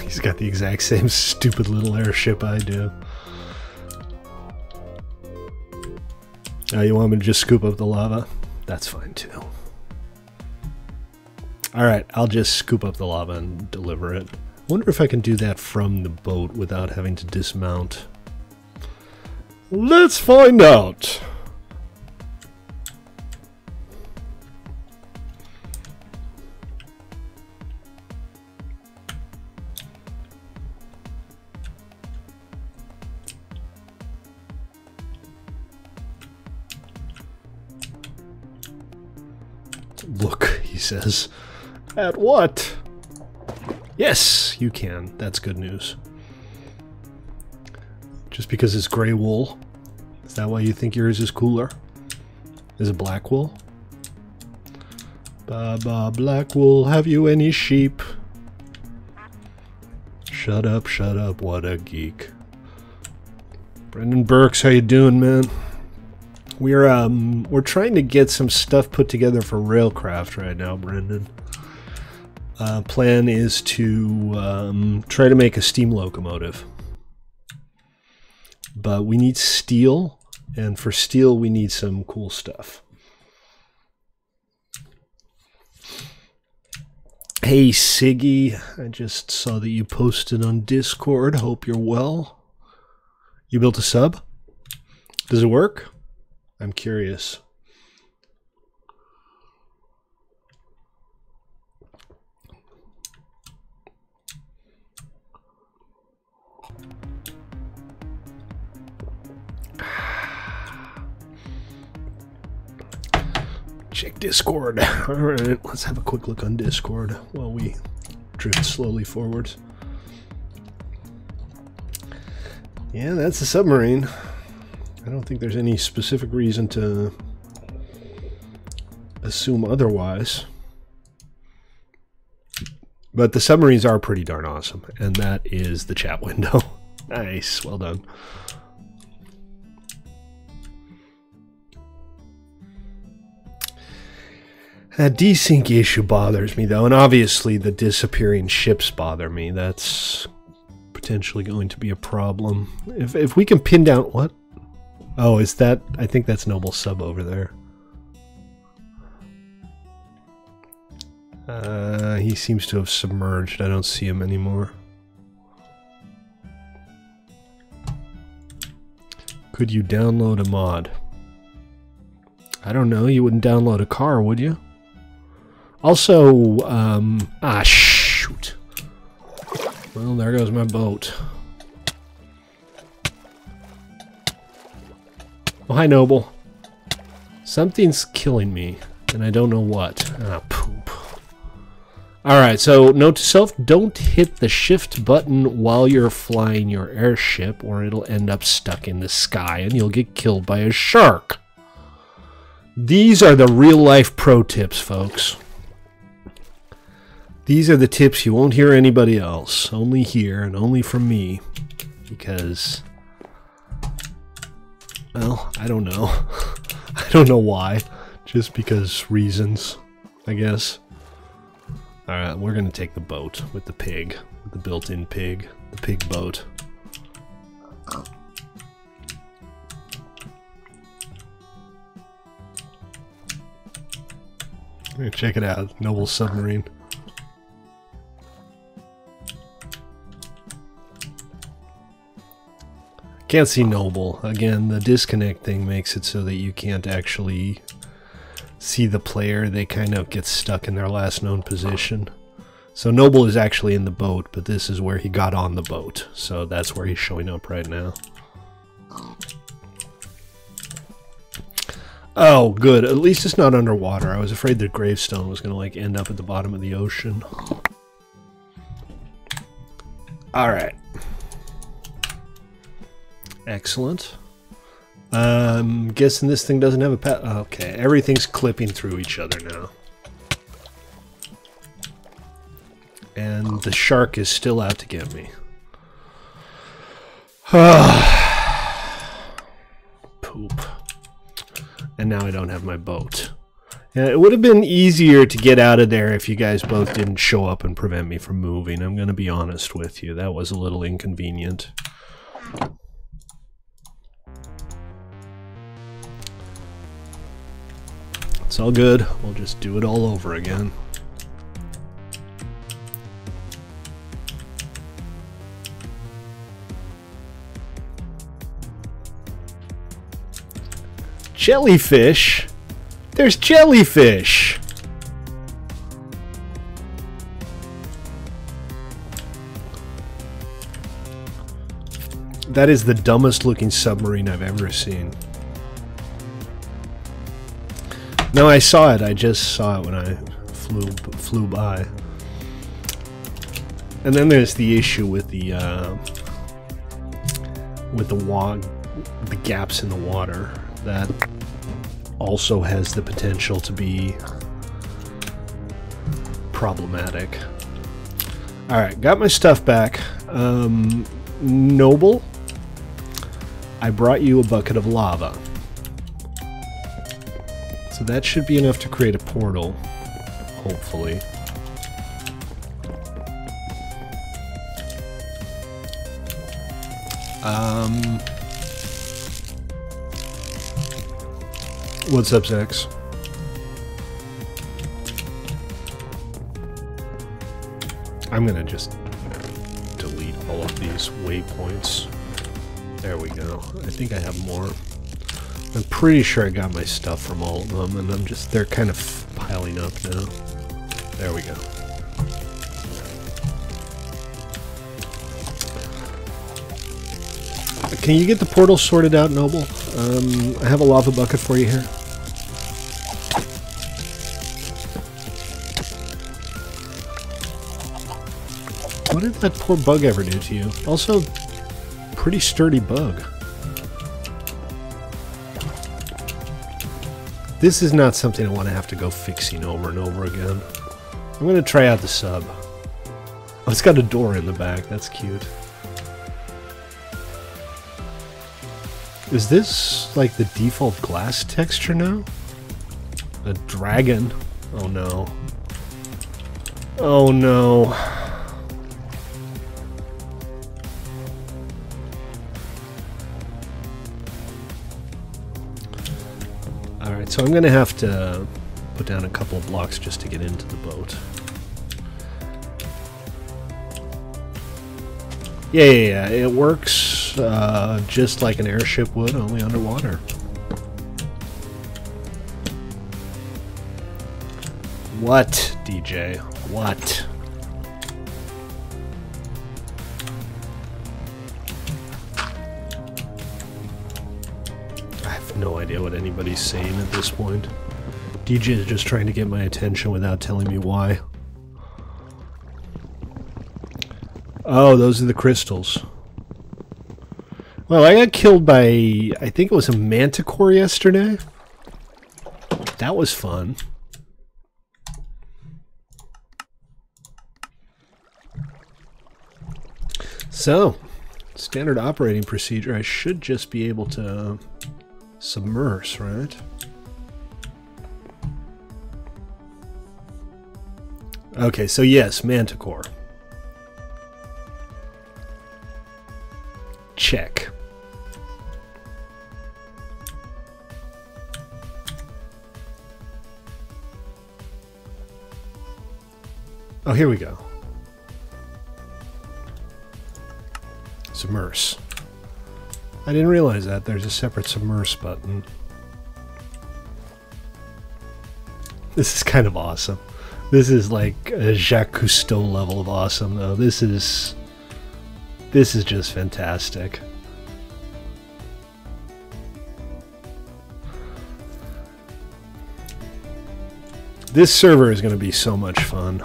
He's got the exact same stupid little airship I do. Oh, you want me to just scoop up the lava? That's fine too. Alright, I'll just scoop up the lava and deliver it. Wonder if I can do that from the boat without having to dismount. Let's find out! Look, he says. At what? Yes, you can. That's good news. Just because it's gray wool? Is that why you think yours is cooler? Is it black wool? Baba black wool, have you any sheep? Shut up, what a geek. Brendan Burks, how you doing, man? We're trying to get some stuff put together for Railcraft right now, Brendan. Plan is to try to make a steam locomotive. But we need steel, and for steel we need some cool stuff. Hey Siggy, I just saw that you posted on Discord. Hope you're well. You built a sub? Does it work? I'm curious. Check Discord. Alright, let's have a quick look on Discord while we drift slowly forwards. Yeah, that's the submarine. I don't think there's any specific reason to assume otherwise. But the submarines are pretty darn awesome, and that is the chat window. Nice, well done. That desync issue bothers me, though, and obviously the disappearing ships bother me. That's potentially going to be a problem. If we can pin down... What? Oh, is that... I think that's Noble Sub over there. He seems to have submerged. I don't see him anymore. Could you download a mod? I don't know. You wouldn't download a car, would you? Also, shoot. Well, there goes my boat. Oh, hi, Noble. Something's killing me, and I don't know what. Ah, poop. Alright, so note to self, don't hit the shift button while you're flying your airship, or it'll end up stuck in the sky, and you'll get killed by a shark. These are the real-life pro tips, folks. These are the tips you won't hear anybody else. Only here, and only from me. Because... well, I don't know. I don't know why. Just because reasons, I guess. Alright, we're gonna take the boat with the pig. With the built-in pig. The pig boat. Check it out. Noble Submarine. Can't see Noble. Again, the disconnect thing makes it so that you can't actually see the player. They kind of get stuck in their last known position. So Noble is actually in the boat, but this is where he got on the boat. So that's where he's showing up right now. Oh, good. At least it's not underwater. I was afraid the gravestone was going to like end up at the bottom of the ocean. All right. Excellent. Guessing this thing doesn't have a path. Okay, everything's clipping through each other now. And the shark is still out to get me. Poop. And now I don't have my boat. Yeah, it would have been easier to get out of there if you guys both didn't show up and prevent me from moving. I'm going to be honest with you. That was a little inconvenient. It's all good. We'll just do it all over again. Jellyfish? There's jellyfish! That is the dumbest looking submarine I've ever seen. No, I saw it. I just saw it when I flew by. And then there's the issue with the gaps in the water. That also has the potential to be problematic. Alright, got my stuff back. Noble, I brought you a bucket of lava. So that should be enough to create a portal, hopefully. What's up, Zex? I'm gonna just delete all of these waypoints. There we go. I think I have more. I'm pretty sure I got my stuff from all of them, and they're kind of piling up now. There we go. Can you get the portal sorted out, Noble? I have a lava bucket for you here. What did that poor bug ever do to you? Also, pretty sturdy bug. This is not something I want to have to go fixing over and over again. I'm going to try out the sub. Oh, it's got a door in the back. That's cute. Is this like the default glass texture now? A dragon. Oh no. Oh no. Alright, so I'm gonna have to put down a couple of blocks just to get into the boat. Yeah, it works just like an airship would, only underwater. What, DJ? What? I have no idea what anybody's saying at this point. DJ is just trying to get my attention without telling me why. Oh, those are the crystals. Well, I got killed by, I think it was a manticore yesterday. That was fun. So, standard operating procedure, I should just be able to submerge, right? Okay, so yes, manticore. Check. Oh, here we go. Submerse. I didn't realize that. There's a separate submerse button. This is kind of awesome. This is like a Jacques Cousteau level of awesome, though. This is just fantastic. This server is going to be so much fun.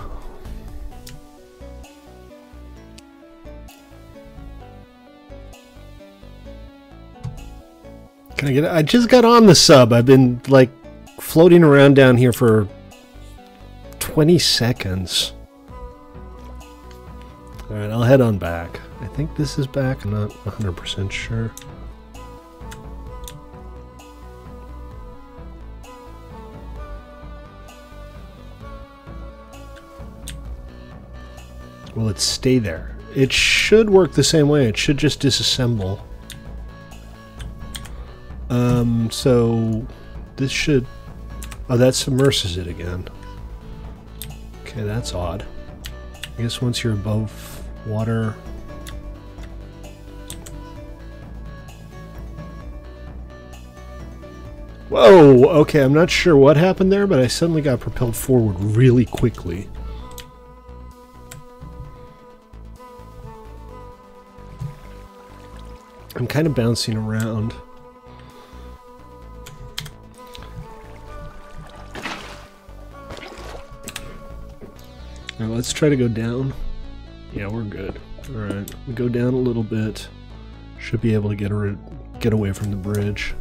Can I get it? I just got on the sub. I've been like floating around down here for 20 seconds. Alright, I'll head on back. I think this is back. I'm not 100% sure. Will it stay there? It should work the same way. It should just disassemble. So this should... Oh, that submerses it again. Okay, that's odd. I guess once you're above water... Whoa! Okay, I'm not sure what happened there, but I suddenly got propelled forward really quickly. I'm kind of bouncing around. Now let's try to go down. Yeah, we're good. Alright, we go down a little bit. Should be able to get away from the bridge.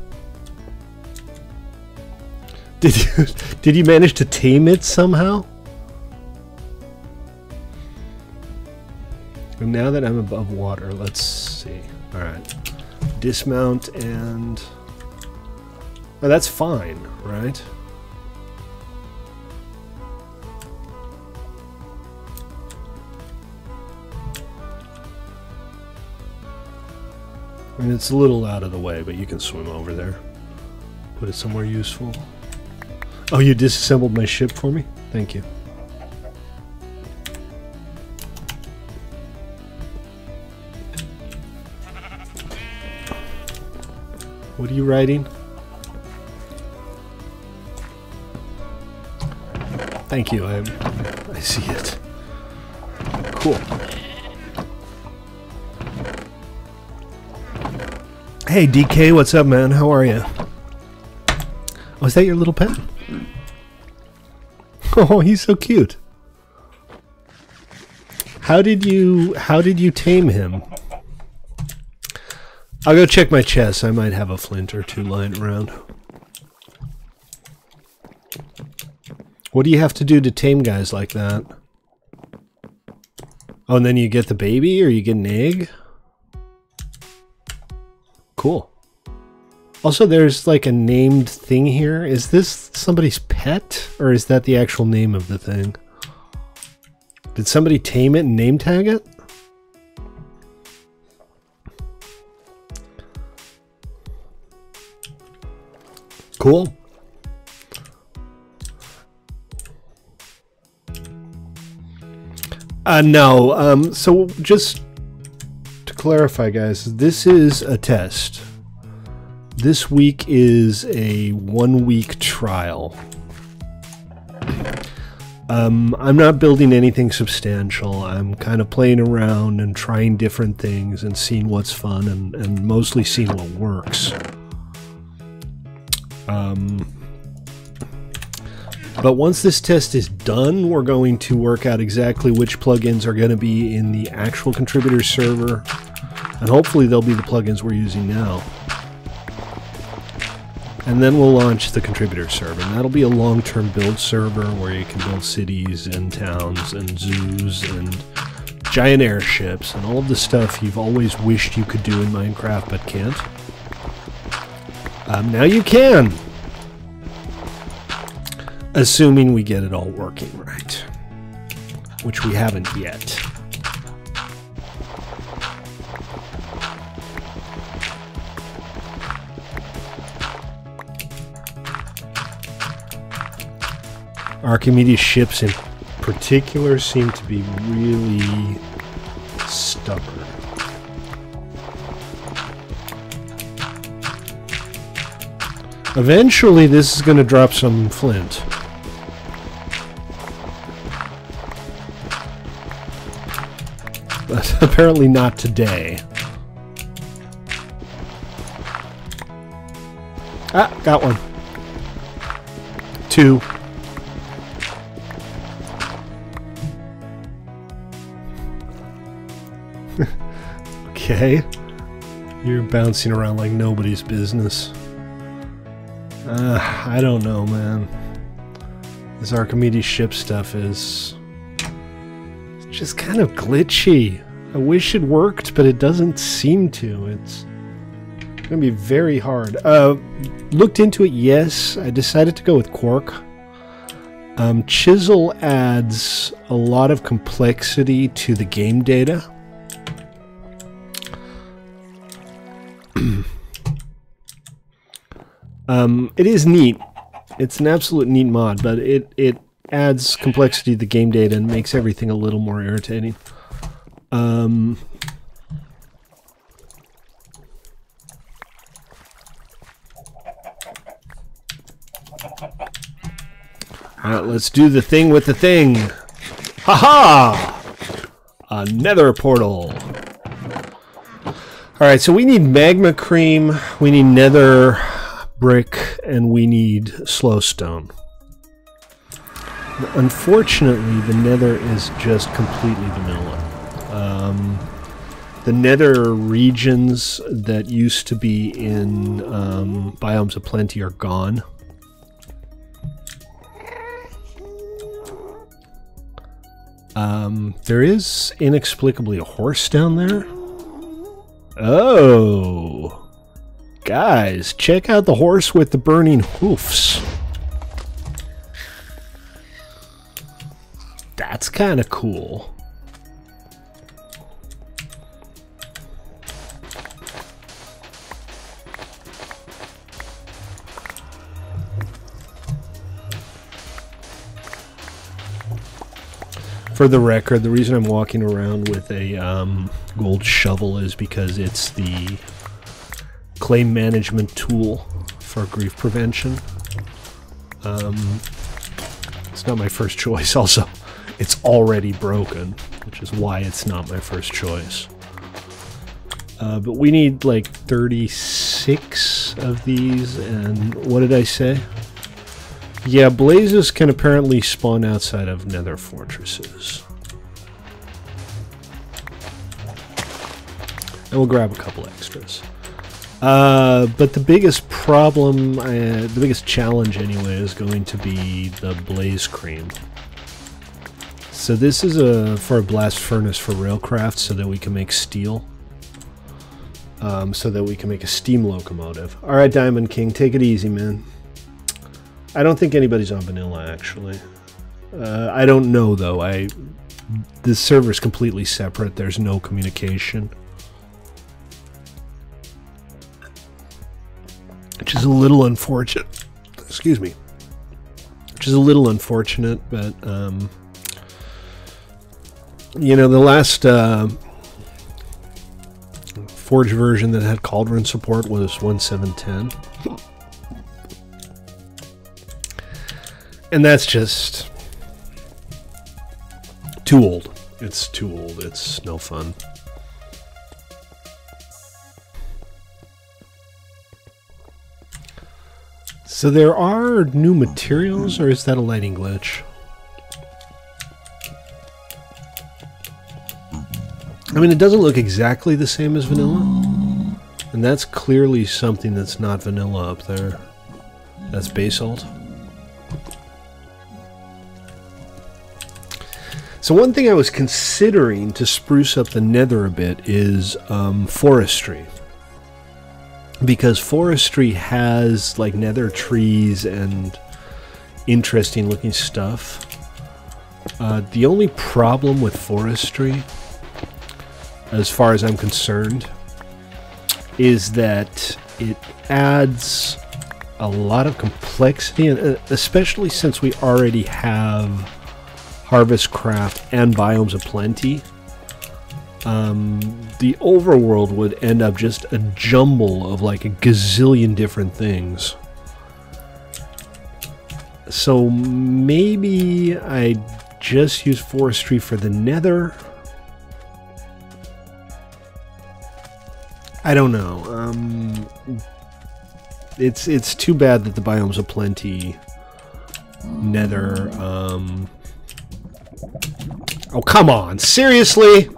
Did you manage to tame it somehow? And now that I'm above water, let's see. Alright. Dismount and... Oh, that's fine, right? I mean, it's a little out of the way, but you can swim over there. Put it somewhere useful. Oh, you disassembled my ship for me? Thank you. What are you writing? Thank you, I see it. Cool. Hey DK, what's up, man? How are you? Oh, is that your little pet? Oh, he's so cute. How did you tame him? I'll go check my chest. I might have a flint or two lying around. What do you have to do to tame guys like that? Oh, and then you get the baby, or you get an egg? Cool. Also, there's like a named thing here. Is this somebody's pet, or is that the actual name of the thing? Did somebody tame it and name tag it? Cool. No. So just to clarify, guys, this is a test. This week is a 1-week trial. I'm not building anything substantial. I'm kind of playing around and trying different things and seeing what's fun and mostly seeing what works. But once this test is done, we're going to work out exactly which plugins are going to be in the actual contributor server, and hopefully they'll be the plugins we're using now. And then we'll launch the contributor server, and that'll be a long-term build server where you can build cities and towns and zoos and giant airships and all of the stuff you've always wished you could do in Minecraft but can't. Now you can! Assuming we get it all working right. Which we haven't yet. Archimedes ships in particular seem to be really stubborn. Eventually, this is going to drop some flint. But apparently not today. Ah, got one. 2. Okay. You're bouncing around like nobody's business. I don't know, man. This Archimedes ship stuff is just kind of glitchy. I wish it worked, but it doesn't seem to. It's gonna be very hard. Looked into it, yes. I decided to go with Quark. Chisel adds a lot of complexity to the game data. It is neat. It's an absolute neat mod, but it adds complexity to the game data and makes everything a little more irritating. Alright, let's do the thing with the thing. Haha! A nether portal. Alright, so we need magma cream, we need nether brick, and we need slowstone. Unfortunately, the nether is just completely vanilla. The nether regions that used to be in Biomes of Plenty are gone. There is inexplicably a horse down there. Oh! Guys, check out the horse with the burning hoofs. That's kind of cool. For the record, the reason I'm walking around with a gold shovel is because it's the clay management tool for grief prevention. It's not my first choice. Also, it's already broken, which is why it's not my first choice. But we need like 36 of these, and what did I say? Yeah, blazes can apparently spawn outside of nether fortresses. And we'll grab a couple extras. But the biggest problem, the biggest challenge anyway, is going to be the blaze cream. So this is for a blast furnace for railcraft so that we can make steel. So that we can make a steam locomotive. Alright, Diamond King, take it easy, man. I don't think anybody's on vanilla, actually. I don't know, though. The server's completely separate. There's no communication. Which is a little unfortunate. Excuse me. Which is a little unfortunate, but, you know, the last Forge version that had Cauldron support was 1.7.10. And that's just too old. It's too old. It's no fun. So there are new materials, or is that a lighting glitch? I mean, it doesn't look exactly the same as vanilla. And that's clearly something that's not vanilla up there. That's basalt. So one thing I was considering to spruce up the nether a bit is forestry. Because forestry has like nether trees and interesting looking stuff. The only problem with forestry, as far as I'm concerned, is that it adds a lot of complexity, especially since we already have Harvestcraft and Biomes of Plenty. The overworld would end up just a jumble of like a gazillion different things. So maybe I just use forestry for the nether. I don't know. It's too bad that the biomes of plenty nether. Oh, come on. Seriously?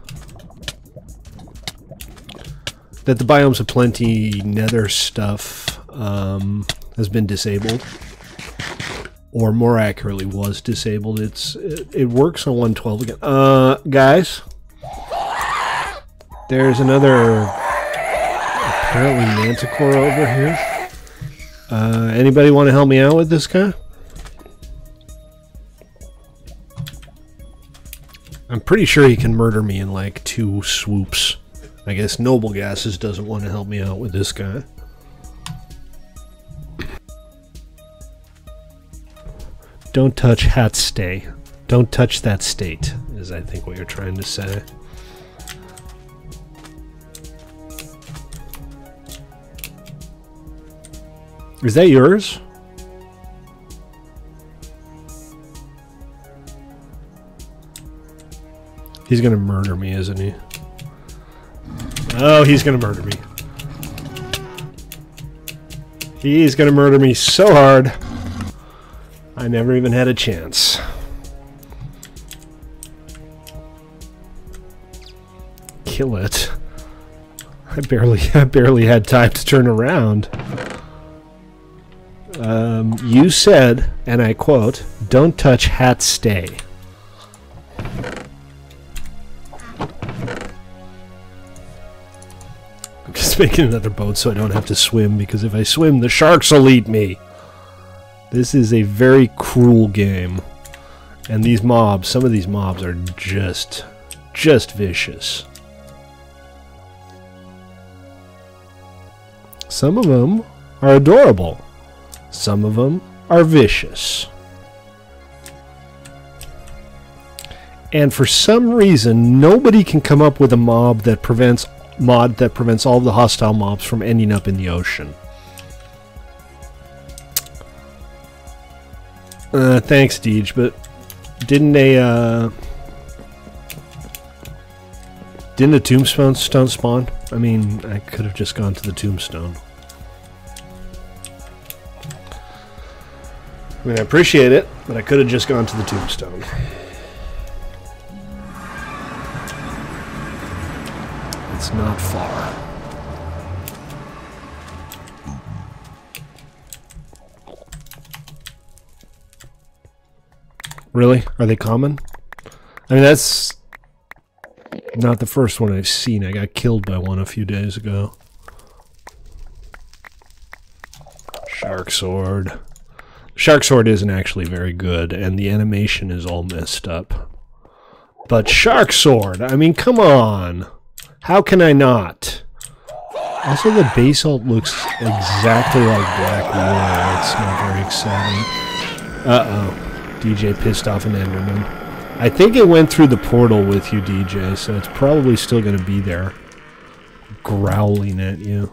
That the biomes of plenty nether stuff has been disabled. Or more accurately, was disabled. It works on 112 again. Guys? There's another apparently manticore over here. Anybody want to help me out with this guy? I'm pretty sure he can murder me in like 2 swoops. I guess Noble Gases doesn't want to help me out with this guy. Don't touch hat stay. Don't touch that state, is I think what you're trying to say. Is that yours? He's gonna murder me, isn't he? Oh, he's gonna murder me. He's gonna murder me so hard. I never even had a chance. Kill it. I barely had time to turn around. You said, and I quote, "Don't touch hat stay." I'm just making another boat so I don't have to swim, because if I swim, the sharks will eat me. This is a very cruel game. And these mobs, some of these mobs are just vicious. Some of them are adorable. Some of them are vicious. And for some reason, nobody can come up with a mod that prevents all the hostile mobs from ending up in the ocean. Thanks, Deej, but didn't a tombstone spawn? I mean, I could have just gone to the tombstone. I mean, I appreciate it, but I could have just gone to the tombstone. It's not far. Really? Are they common? I mean, that's not the first one I've seen. I got killed by one a few days ago. Shark Sword. Shark Sword isn't actually very good, and the animation is all messed up. But Shark Sword, I mean, come on! How can I not? Also, the basalt looks exactly like black wool. It's not very exciting. Uh-oh. DJ pissed off an Enderman. I think it went through the portal with you, DJ, so it's probably still going to be there. Growling at you.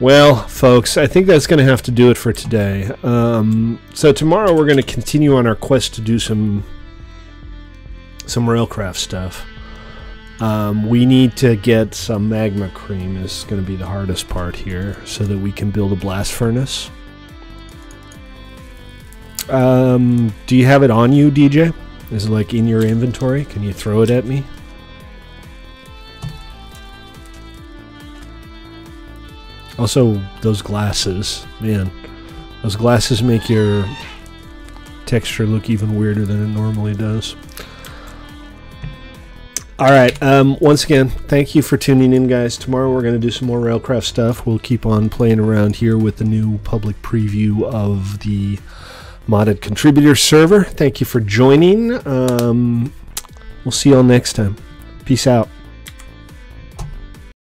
Well, folks, I think that's going to have to do it for today. So tomorrow we're going to continue on our quest to do some railcraft stuff. We need to get some magma cream. Is going to be the hardest part here, so that we can build a blast furnace. Do you have it on you, DJ? Is it like in your inventory? Can you throw it at me? Also, those glasses, man, those glasses make your texture look even weirder than it normally does. Alright, once again, thank you for tuning in, guys. Tomorrow we're going to do some more Railcraft stuff. We'll keep on playing around here with the new public preview of the modded contributor server. Thank you for joining. We'll see you all next time. Peace out.